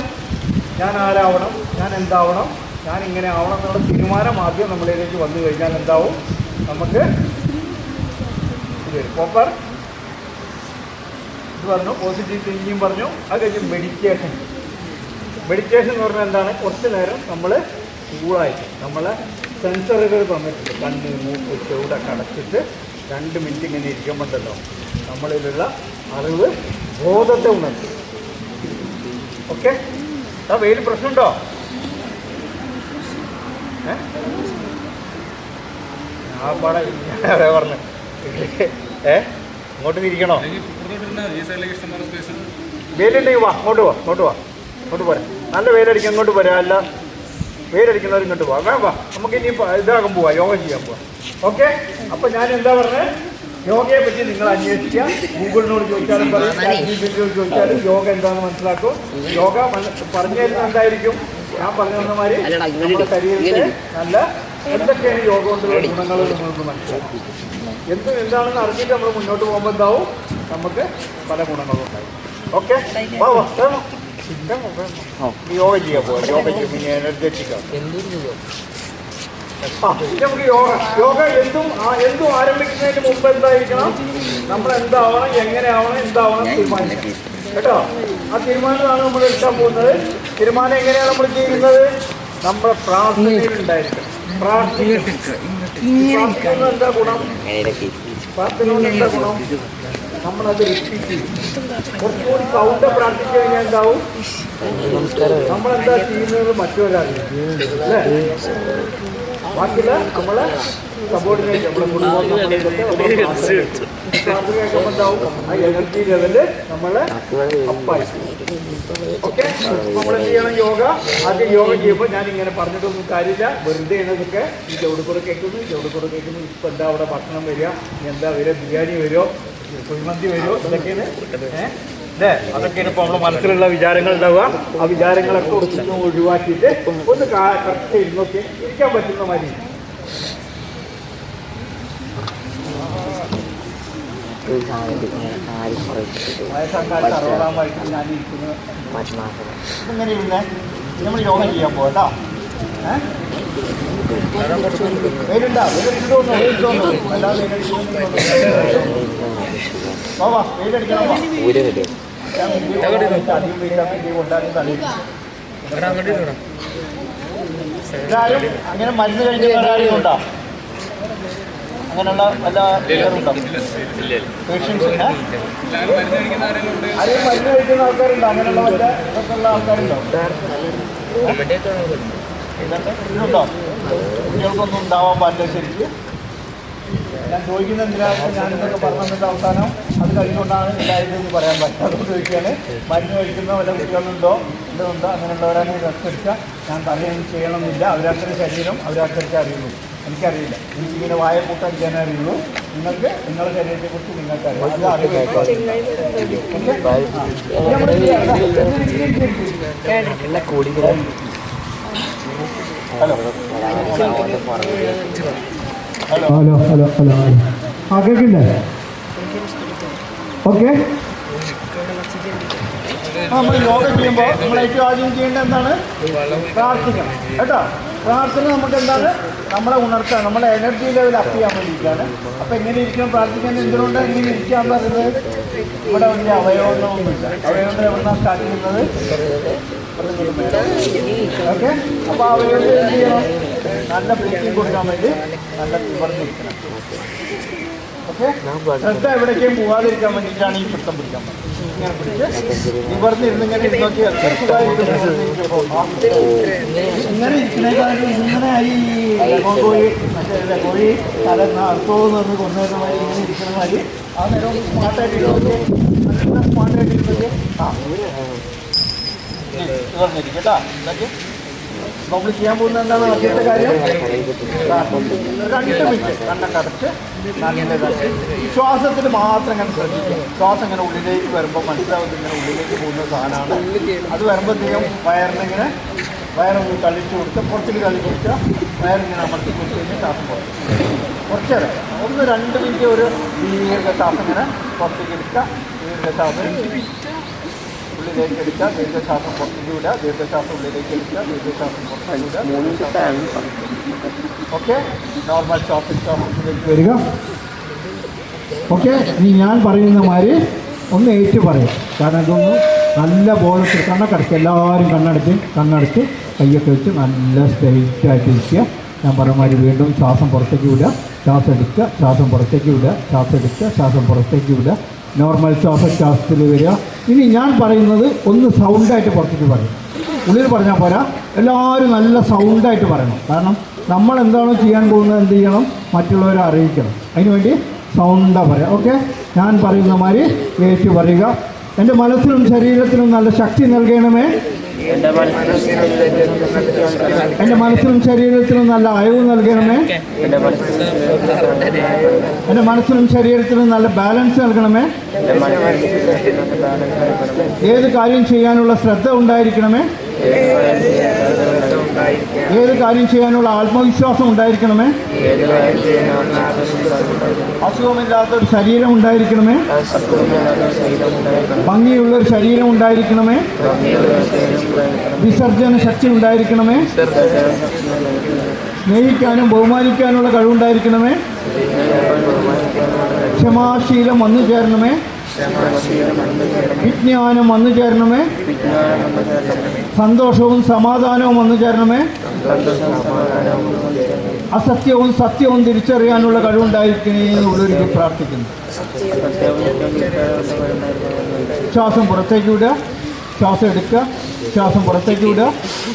ഞാൻ ആരാവണം, ഞാൻ എന്താവണം, ഞാൻ ഇങ്ങനെ ആവണം എന്നുള്ള തീരുമാനം ആദ്യം നമ്മളിലേക്ക് വന്നു കഴിഞ്ഞാൽ എന്താവും? നമുക്ക് ഇത് പ്രോപ്പർ ഇത് പറഞ്ഞു, പോസിറ്റീവ് തിങ്കിങ് പറഞ്ഞു. അത് കഴിഞ്ഞ് മെഡിറ്റേഷൻ. മെഡിറ്റേഷൻ എന്ന് പറഞ്ഞാൽ എന്താണ്? കുറച്ച് നേരം നമ്മൾ കൂളായിട്ട് നമ്മളെ സെൻസറുകൾ തന്നിട്ടുണ്ട്. കണ്ണ്, മൂക്ക്, ചെവിടൊക്കെ അടച്ചിട്ട് 2 മിനിറ്റ് ഇങ്ങനെ ഇരിക്കുമ്പോണ്ടല്ലോ നമ്മളിലുള്ള അറിവ് ബോധത്തെ ഉണർത്തും. ഓക്കെ. വെയിൽ പ്രശ്നമുണ്ടോ? ആ പാടെ പറഞ്ഞു ഇങ്ങോട്ട് തിരിക്കണോ? വെയിലുണ്ടെങ്കിൽ വാ, ഇങ്ങോട്ട് പോരാ. നല്ല വെയിലടിക്കാൻ ഇങ്ങോട്ട് പോരാ. അല്ല വെയിലടിക്കുന്നവർ ഇങ്ങോട്ട് പോവാം. വാ, നമുക്ക് ഇനി ഇതാകാൻ പോവാം, യോഗ ചെയ്യാൻ പോവാം. ഓക്കെ. അപ്പോൾ ഞാൻ എന്താ പറഞ്ഞത്? യോഗയെ പറ്റി നിങ്ങൾ അന്വേഷിക്കുക. ഗൂഗിളിനോട് ചോദിച്ചാലും പറയും, യൂട്യൂബിനോട് ചോദിച്ചാലും യോഗ എന്താണെന്ന് മനസ്സിലാക്കും. യോഗ പറഞ്ഞു തരുന്നത് എന്തായിരിക്കും? ഞാൻ പറഞ്ഞു തന്നമാതിരി നമ്മുടെ ശരീരത്തിൽ നല്ല എന്തൊക്കെയാണ് യോഗ കൊണ്ടുള്ള ഗുണങ്ങൾ നിങ്ങൾക്ക് മനസ്സിലാക്കും. എന്താണെന്ന് അറിഞ്ഞിട്ട് നമ്മൾ മുന്നോട്ട് പോകുമ്പോൾ എന്താവും? നമുക്ക് പല ഗുണങ്ങളും ഉണ്ടാവും. ഓക്കെ. യോഗ ചെയ്യാൻ പോകാം. യോഗ ചെയ്യുമ്പോൾ എനർജറ്റിക്കാണ്. നമുക്ക് യോഗ എന്തും ആരംഭിക്കുന്നതിന് മുമ്പ് എന്തായിരിക്കണം, നമ്മൾ എന്താവണം, എങ്ങനെയാവണം, എന്താവണം തീരുമാനിക്കണം കേട്ടോ. ആ തീരുമാനമാണ് നമ്മൾ എടുക്കാൻ പോകുന്നത്. തീരുമാനം എങ്ങനെയാണ് നമ്മൾ ചെയ്യുന്നത്? നമ്മുടെ പ്രാർത്ഥനയിലുണ്ടായിരിക്കണം. പ്രാർത്ഥിക്കുന്ന എന്താ ഗുണം? പ്രാർത്ഥന എന്താ ഗുണം? നമ്മളത് റിപ്പീറ്റ് ചെയ്യും. കുറച്ചുകൂടി സൗണ്ട് പ്രാർത്ഥിച്ചു കഴിഞ്ഞാൽ എന്താവും? നമ്മളെന്താ ചെയ്യുന്നത് മറ്റൊരാളില്ല അല്ലേ? ബാക്കിയുള്ള നമ്മളെ സബോർഡിനേറ്റ് നമ്മുടെ കുടുംബം പ്രാർത്ഥനയൊക്കെ എന്താവും? ആ എനർജി ലെവല് നമ്മളെ അപ്പായി. ഓക്കെ, നമ്മളെന്ത് ചെയ്യണം? ആദ്യം യോഗ ചെയ്യുമ്പോൾ ഞാൻ ഇങ്ങനെ പറഞ്ഞിട്ടൊന്നും കാര്യമില്ല, വെറുതെ ഇതൊക്കെ ഈ ചവിടുകൂടെ കേൾക്കുന്നു ഇപ്പം എന്താ അവിടെ ഭക്ഷണം വരിക, എന്താ വരിക, ബിരിയാണി വരുമോ, കുഴിമന്തി വരുമോ, ഇതൊക്കെയാണ് അല്ലേ? അതൊക്കെയാണ് ഇപ്പോൾ നമ്മുടെ മനസ്സിലുള്ള വിചാരങ്ങൾ ഉണ്ടാവുക. ആ വിചാരങ്ങളൊക്കെ ഒന്ന് ഒഴിവാക്കിയിട്ട് ഒന്ന് കറക്റ്റ് ഇരുന്നൊക്കെ ഇരിക്കാൻ പറ്റുന്ന മാതിരി. വയസ്സാക്കാലത്ത് 60-ാം വയസ്സിൽ ഞാൻ ഇരിക്കുന്നത് ഇങ്ങനെ ഇരുന്നേ. നമ്മൾ യോഗ ചെയ്യാൻ പോകട്ടോ. വെയിലുണ്ടോ? വെയിലടിക്കണോ? അല്ലാതെ വെയിലടിക്കണം. എല്ലാവരും അങ്ങനെ മരുന്ന് കഴിക്കുന്ന ഉണ്ടോ? അങ്ങനെയുള്ള വല്ല ഉണ്ടോ? പേഷ്യൻസ് ആരെയും മരുന്ന് കഴിക്കുന്ന ആൾക്കാരുണ്ടോ? അങ്ങനെയുള്ള വല്ല ഇതൊക്കെ ഉള്ള ആൾക്കാരുണ്ടോ? ഇതുണ്ടോ? കുട്ടികൾക്കൊന്നും ഉണ്ടാവാൻ പാടില്ല ശരിക്കും. ഞാൻ ചോദിക്കുന്ന എന്തിനാണ് ഞാനിതൊക്കെ പറഞ്ഞിട്ട് അവസാനം അത് കഴിഞ്ഞുകൊണ്ടാണ് എല്ലാവരും പറയാൻ പറ്റും. അതുകൊണ്ട് ചോദിക്കുകയാണ്, മരുന്ന് കഴിക്കുന്ന വല്ല കുട്ടികളുണ്ടോ? ഇതുണ്ടോ? അങ്ങനെയുള്ളവരാണ് റെസ്റ്റ് എടുക്കുക. ഞാൻ പറയുകയും ചെയ്യണമെന്നില്ല. അവരാൾക്കൊരു ശരീരം അവരാൾക്കൊക്കെ അറിയുള്ളൂ. എനിക്കറിയില്ല. എനിക്കിങ്ങനെ വായ കൂട്ടടിക്കാനേ അറിയുള്ളൂ. നിങ്ങൾക്ക് നിങ്ങളുടെ ശരീരത്തെക്കുറിച്ച് നിങ്ങൾക്കറിയാം. അത് അറിവ് ഹലോ ആ കേൾക്കണ്ടേ? ഓക്കെ, നമ്മൾ യോഗ ചെയ്യുമ്പോൾ നമ്മൾ ഏറ്റവും ആദ്യം ചെയ്യേണ്ടത് എന്താണ്? പ്രാർത്ഥിക്കണം കേട്ടോ. പ്രാർത്ഥന നമുക്ക് എന്താണ്? നമ്മളെ ഉണർത്താൻ, നമ്മളെ എനർജി ലെവൽ അപ്പ് ചെയ്യാൻ വേണ്ടിയിട്ടാണ്. അപ്പം എങ്ങനെ ഇരിക്കണം പ്രാർത്ഥിക്കാൻ? എന്തുകൊണ്ട് എങ്ങനെ ഇരിക്കാൻ പറയുന്നത്? ഇവിടെ വലിയ അവയവങ്ങളൊന്നുമില്ല. അവയവങ്ങൾ എവിടെന്നാണ് സ്റ്റാർട്ട് ചെയ്യുന്നത്? ഓക്കെ, അപ്പോൾ അവയവങ്ങൾ എന്ത് ചെയ്യണം? നല്ല ബ്രീത്തിങ് കൊടുക്കാൻ വേണ്ടി നല്ല നിവർന്നിരിക്കണം. ഓക്കെ, ശ്രദ്ധ എവിടേക്കും പോകാതിരിക്കാൻ വേണ്ടിയിട്ടാണ് ഈ പിടുത്തം പിടിക്കാൻ പറ്റുന്നത്. ഇങ്ങനെ പിടിച്ച് നിവർന്നിരുന്ന് ഇങ്ങനെ ഇരുന്നോക്കി ഇങ്ങനെ ഇരിക്കുന്നേക്കാളും ഇങ്ങനെ ഈ കോഴി കോഴി തല അർത്ഥമെന്ന് പറഞ്ഞ് കൊണ്ടുവരുന്ന മാതിരി ഇങ്ങനെ ഇരിക്കുന്ന മാതിരി ആ നേരം സ്മാർട്ടായിട്ട് ഇരുന്നോക്കി, നല്ല സ്മാർട്ടായിട്ട് ഇരുന്നോക്കി. ആ നിവർന്നിരിക്കും കേട്ടോ. ഇതൊക്കെ നമ്മൾ ചെയ്യാൻ പോകുന്നത് എന്താണ്? ആദ്യത്തെ കാര്യം, 2 മിനിറ്റ് കണ്ണൊക്കെ അടച്ച് നല്ലതായിട്ട് ശ്വാസത്തിൽ മാത്രം ഇങ്ങനെ ശ്രദ്ധിക്കുക. ശ്വാസം ഇങ്ങനെ ഉള്ളിലേക്ക് വരുമ്പോൾ മനസ്സിലാവുന്നത് ഇങ്ങനെ ഉള്ളിലേക്ക് പോകുന്ന സാധനമാണ്. അത് വരുമ്പോഴത്തേക്കും വയറിനിങ്ങനെ വയറൊന്ന് തള്ളിച്ച് കൊടുക്കുക, പുറത്തേക്ക് തള്ളി കൊടുക്കുക, വയറിങ്ങനെ അമർത്തി കൊടുത്തു കഴിഞ്ഞാൽ ശ്വാസം പുറത്ത് കുറച്ചേരം 1-2 മിനിറ്റ് ഒരു ദീർഘശ്വാസം ഇങ്ങനെ പുറത്തേക്ക് എടുക്കുക, ദീർഘശ്വാസം ഉള്ളിലേക്ക് എടുക്കുക, ദീർഘശ്വാസം പുറത്തേക്ക് വിടുക, ദീർഘശ്വാസം ഉള്ളിലേക്ക് എടുക്കുക, ദീർഘശ്വാസം പുറത്തേക്ക് വിടുക. ഓക്കെ, നോർമൽ ശ്വാസത്തിലേക്ക് വരിക. ഓക്കെ, ഇനി ഞാൻ പറയുന്ന മാതിരി ഒന്ന് ഏറ്റു പറയും. കാരണം ഇതൊന്ന് നല്ല ബോധത്തിൽ കണ്ണടച്ച് എല്ലാവരും കണ്ണടച്ച് കയ്യൊക്കെ വെച്ച് നല്ല സ്ട്രെയിറ്റായിട്ട് ഇരിക്കുക. ഞാൻ പറഞ്ഞ മാതിരി വീണ്ടും ശ്വാസം പുറത്തേക്ക് വിടുക, ശ്വാസം എടുക്കുക, ശ്വാസം പുറത്തേക്ക് വിടുക, ശ്വാസം എടുക്കുക, ശ്വാസം പുറത്തേക്ക് വിടുക. നോർമൽ ശ്വാസത്തിൽ വരിക. ഇനി ഞാൻ പറയുന്നത് ഒന്ന് സൗണ്ടായിട്ട് പുറത്തേക്ക് പറയും. ഉള്ളിൽ പറഞ്ഞാൽ പോരാ, എല്ലാവരും നല്ല സൗണ്ടായിട്ട് പറയണം. കാരണം നമ്മൾ എന്താണോ ചെയ്യാൻ പോകുന്നത് എന്ത് ചെയ്യണം? മറ്റുള്ളവരെ അറിയിക്കണം. അതിനുവേണ്ടി സൗണ്ടാണ് പറയാം. ഓക്കെ, ഞാൻ പറയുന്ന മാതിരി ഏറ്റു പറയുക. എൻ്റെ മനസ്സിനും ശരീരത്തിനും നല്ല ശക്തി നൽകണമേ. എൻ്റെ മനസ്സിനും ശരീരത്തിനും നല്ല അയവ് നൽകണമേ. എൻ്റെ മനസ്സിനും ശരീരത്തിനും നല്ല ബാലൻസ് നൽകണമേ. ഏത് കാര്യം ചെയ്യാനുള്ള ശ്രദ്ധ ഉണ്ടായിരിക്കണമേ. ഏത് കാര്യം ചെയ്യാനുള്ള ആത്മവിശ്വാസം ഉണ്ടായിരിക്കണമേ. അസുഖമില്ലാത്തൊരു ശരീരം ഉണ്ടായിരിക്കണമേ. ഭംഗിയുള്ളൊരു ശരീരം ഉണ്ടായിരിക്കണമേ. വിസർജന ശക്തി ഉണ്ടായിരിക്കണമേ. സ്നേഹിക്കാനും ബഹുമാനിക്കാനുള്ള കഴിവുണ്ടായിരിക്കണമേ. ക്ഷമാശീലം വന്നു ചേരണമേ. വിജ്ഞാനം വന്നു ചേരണമേ. സന്തോഷവും സമാധാനവും വന്നു ചേരണമേ. അസത്യവും സത്യവും തിരിച്ചറിയാനുള്ള കഴിവുണ്ടായിരിക്കണേ എന്നുള്ളൊരു പ്രാർത്ഥിക്കുന്നു. ശ്വാസം പുറത്തേക്ക് വിടുക, ശ്വാസം എടുക്കുക, ശ്വാസം പുറത്തേക്ക് വിടുക,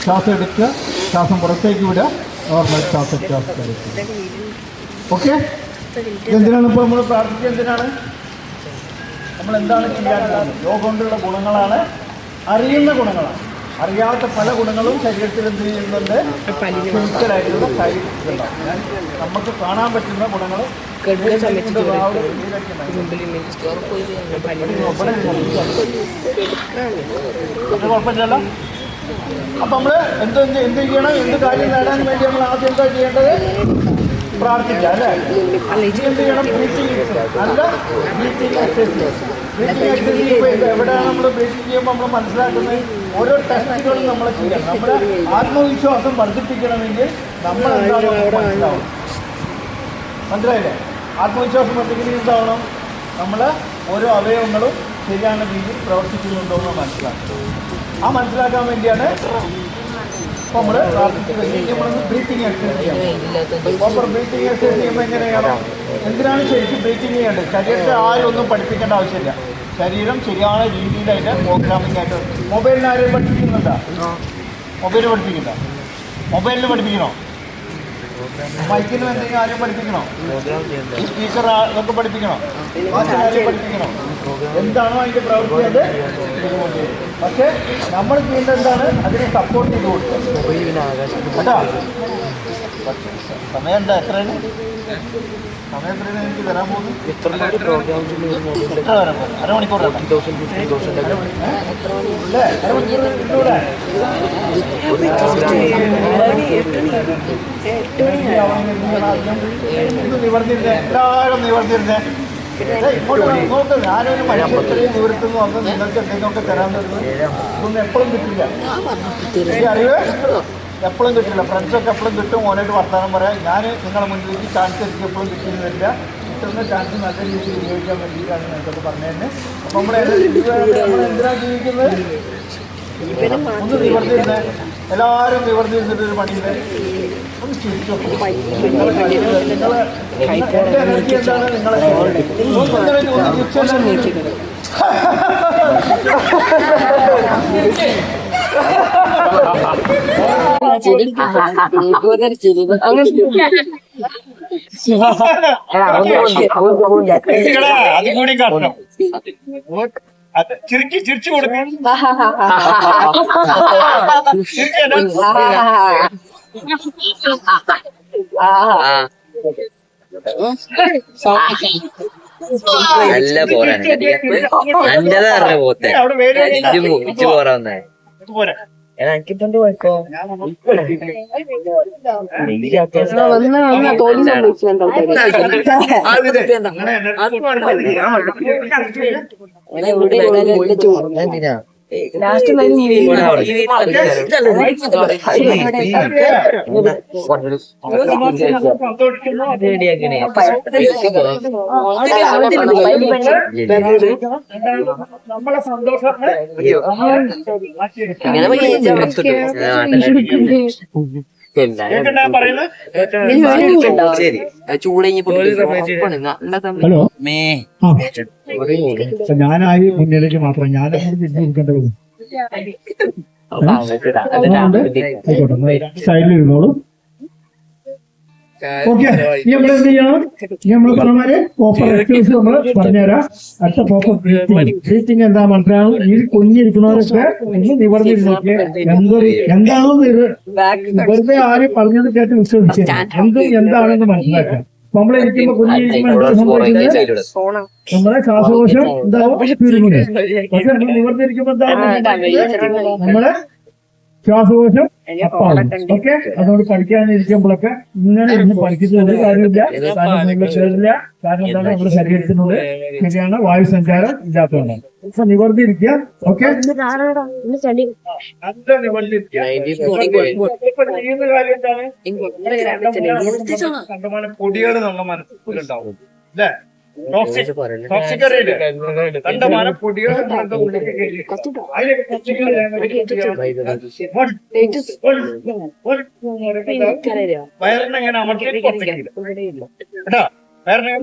ശ്വാസം എടുക്കുക, ശ്വാസം പുറത്തേക്ക് വിടുക, നോർമൽ ശ്വാസം എടുക്കുക. ഓക്കെ, എന്തിനാണ് ഇപ്പോൾ നമ്മൾ പ്രാർത്ഥിക്കുക? എന്തിനാണ് നമ്മൾ എന്താണ് ചെയ്യാറുള്ളത്? യോഗ കൊണ്ടുള്ള ഗുണങ്ങളാണ്, അറിയുന്ന ഗുണങ്ങളാണ്. അറിയാത്ത പല ഗുണങ്ങളും ശരീരത്തിൽ എന്ത് ചെയ്യുന്നുണ്ട്? ഫിസിക്കലായിട്ടുള്ള സൈഡ് ഉണ്ടാവും. നമുക്ക് കാണാൻ പറ്റുന്ന ഗുണങ്ങൾ കുഴപ്പമില്ലല്ലോ. അപ്പം നമ്മൾ എന്ത് ചെയ്യണം? എന്ത് കാര്യം നേടാൻ വേണ്ടി നമ്മൾ ആദ്യം എന്താ ചെയ്യേണ്ടത്? പ്രാർത്ഥിക്കുക അല്ലേ? എന്ത് ചെയ്യണം? ബ്രീത്തിങ് നല്ല ബ്രീത്തിങ് എക്സസൈസ്. ബ്രീത്തിങ് എക്സസൈസ് ഇപ്പോൾ എവിടെയാണ് നമ്മൾ ബ്രീത്തിങ് ചെയ്യുമ്പോൾ നമ്മൾ മനസ്സിലാക്കുന്നത്? ഓരോ ടെസ്റ്റുകളും നമ്മൾ ചെയ്യണം. നമ്മുടെ ആത്മവിശ്വാസം വർദ്ധിപ്പിക്കണമെങ്കിൽ നമ്മൾ എന്താണെന്ന് മനസ്സിലാവണം. മനസ്സിലായില്ലേ? ആത്മവിശ്വാസം വർദ്ധിക്കണമെങ്കിൽ എന്താവണം? നമ്മൾ ഓരോ അവയവങ്ങളും ശരിயான രീതിയിൽ പ്രവർത്തിക്കുന്നുണ്ടോ എന്ന് മനസ്സിലാക്കണം. ആ മനസ്സിലാക്കാൻ വേണ്ടിയാണ് നമ്മൾ പ്രാർത്ഥിച്ച് കഴിഞ്ഞ് നമ്മളൊന്ന് ബ്രീത്തിങ് എക്സസൈസ് ചെയ്യണം. പ്രോപ്പർ ബ്രീത്തിങ് എക്സസൈസ് ചെയ്യുമ്പോൾ എങ്ങനെയാണ്? എന്തിനാണ് ശരിക്കും ബ്രീത്തിങ് ചെയ്യേണ്ടത്? ശരീരത്തെ ആരും ഒന്നും പഠിപ്പിക്കേണ്ട ആവശ്യമില്ല. ശരീരം ശരിയായ രീതിയിലായിട്ട് പ്രോഗ്രാമിംഗ് ആയിട്ട്. മൊബൈലിന് ആരെയും പഠിപ്പിക്കുന്നുണ്ടോ? മൊബൈൽ പഠിപ്പിക്കണ്ട. മൊബൈലിൽ പഠിപ്പിക്കണോ? മൈക്കിന് എന്തെങ്കിലും ആരെയും പഠിപ്പിക്കണോ? ഈ സ്പീക്കർ അതൊക്കെ പഠിപ്പിക്കണോ? ആരെയും പഠിപ്പിക്കണോ? എന്താണോ അതിൻ്റെ പ്രവൃത്തി അത്. പക്ഷേ നമ്മൾ ചെയ്യേണ്ടത് എന്താണ്? അതിനെ സപ്പോർട്ട് ചെയ്ത് കൊടുക്കുക കേട്ടോ. സമയം എന്താ? എത്രയാണ് സമയം? എത്രയാണ് എനിക്ക് വരാൻ പോകുന്നത്? എത്ര വരാൻ പോകും? അരമണിക്കൂർ നിവർത്തിരുന്നേ. എല്ലാവരും നിവർത്തിരുന്നേ. ഇങ്ങോട്ട് നോക്ക്. ഞാനൊരു മനുഷ്യത്തെയും ദൂരത്തുനിന്ന് വന്ന് നിങ്ങൾക്ക് എന്തെങ്കിലുമൊക്കെ തരാൻ തരുന്നത് ഇതൊന്നും എപ്പോഴും കിട്ടില്ല. ഈ അറിവ് എപ്പോഴും കിട്ടില്ല. ഫ്രണ്ട്സൊക്കെ എപ്പോഴും കിട്ടും. ഓനായിട്ട് വർത്തമാനം പറയാം. ഞാൻ നിങ്ങളെ മുന്നിലേക്ക് ചാൻസ് എനിക്ക് എപ്പോഴും കിട്ടിയെന്ന് വരില്ല. കിട്ടുന്ന ചാൻസ് നല്ല രീതിയിൽ ഉപയോഗിക്കാൻ വേണ്ടിയിട്ടാണ് നിങ്ങൾക്കൊക്കെ പറഞ്ഞതന്നെ. അപ്പം നമ്മളെന്തിനാണ് ജീവിക്കുന്നത്? ഒന്ന് നിവർത്തിരുന്നേ. എല്ലാവരും നിവർത്തിരുന്നിട്ടൊരു പണിയില്ല. ഒന്ന് ചിരിച്ചു. നിങ്ങളെ എനർജി എന്താണ്? നിങ്ങളെ അതുകൂടി കാണണം. ചിരിച്ചു കൊടുക്കും. നല്ല പോരാണ്. നല്ലതാ പറഞ്ഞ പോത്തെ ഇച്ചു പോറാവുന്നേ. എനിക്കിപ്പോ പോയിക്കോ. എന്തിനാ നമ്മളെ സന്തോഷം ഞാനായി മുന്നിലേക്ക് മാത്രം ഞാനൊന്നും ചിന്തിക്കേണ്ടത്. സൈഡിലിരുന്നോളൂ. ഓക്കെ, ഇനി നമ്മൾ എന്ത് ചെയ്യണം? ഇനി നമ്മൾ പറഞ്ഞാല് പ്രോപ്പർ എക്സസൈസ് നമ്മൾ പറഞ്ഞുതരാം. അടുത്ത പ്രോപ്പർ ബ്രീത്തിങ് എന്താ മനസ്സിലാവും. ഈ കുഞ്ഞിരിക്കുന്നവരൊക്കെ ഒന്ന് നിവർന്നിരുന്നൊക്കെ എന്താണോ വെറുതെ ആരും പറഞ്ഞത് കേട്ട് വിശ്വസിക്കുക. എന്താണെന്ന് മനസ്സിലാക്കുക. നമ്മളെ ഇരിക്കുമ്പോ കുഞ്ഞിരിക്കുമ്പോൾ സംഭവിക്കുന്നത് നമ്മളെ ശ്വാസകോശം എന്താവും? ചുരുങ്ങുന്നത്. പക്ഷെ നമ്മൾ നിവർന്നിരിക്കുമ്പോ എന്താ? നമ്മളെ ശ്വാസകോശം അപ്പാകും. ഓക്കെ, അതുകൊണ്ട് പഠിക്കാനിരിക്കുമ്പോഴൊക്കെ ഇങ്ങനെ ഇരുന്ന് പഠിക്കുന്ന ഒരു കാര്യമില്ല. കാരണം നിങ്ങൾ കേറില്ല. കാരണം എന്താണ്, നമ്മുടെ ശരീരത്തിനുള്ളിൽ ശരിയാണ് വായു സഞ്ചാരം ഇല്ലാത്തതുകൊണ്ടാണ്. അപ്പൊ നിവർത്തിയിരിക്കുക. ഓക്കെ, നല്ല നിവർത്തിയിരിക്കുക. ഇപ്പൊ ചെയ്യുന്ന കാര്യം എന്താണ്, കണ്ടമാനം പൊടികൾ നമ്മുടെ മനസ്സിലുണ്ടാവും അല്ലേ? ടോക്സിക് അറിയില്ലേ? കണ്ടമാനം പൊടികൾ നമ്മുടെ ഉള്ളിലേക്ക് കയറി. അതിലേക്ക് വയറിനെ എങ്ങനെ അമർത്തി പുറത്തേക്കില്ല കേട്ടോ. വയറിനെ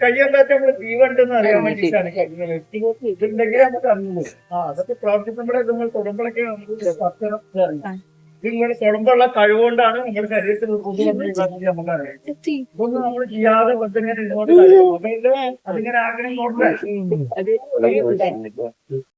കയ്യെന്താ നമ്മള് ജീവണ്ടെന്ന് അറിയാൻ വേണ്ടിയിട്ടാണ് കൈങ്ങനെ ഇതുണ്ടെങ്കിൽ നമുക്ക് അറിയുള്ളൂ. അതൊക്കെ പ്രവർത്തിക്കുമ്പോഴേ നിങ്ങൾ തൊടുമ്പോഴൊക്കെ നമുക്ക് നിങ്ങൾ തൊടുമ്പുള്ള കഴിവുകൊണ്ടാണ് നമ്മുടെ ശരീരത്തിൽ നമുക്കറിയാം. ഇതൊന്നും നമ്മൾ ചെയ്യാതെ അതിങ്ങനെ അതിങ്ങനെ ആഗ്രഹം നോക്കേ.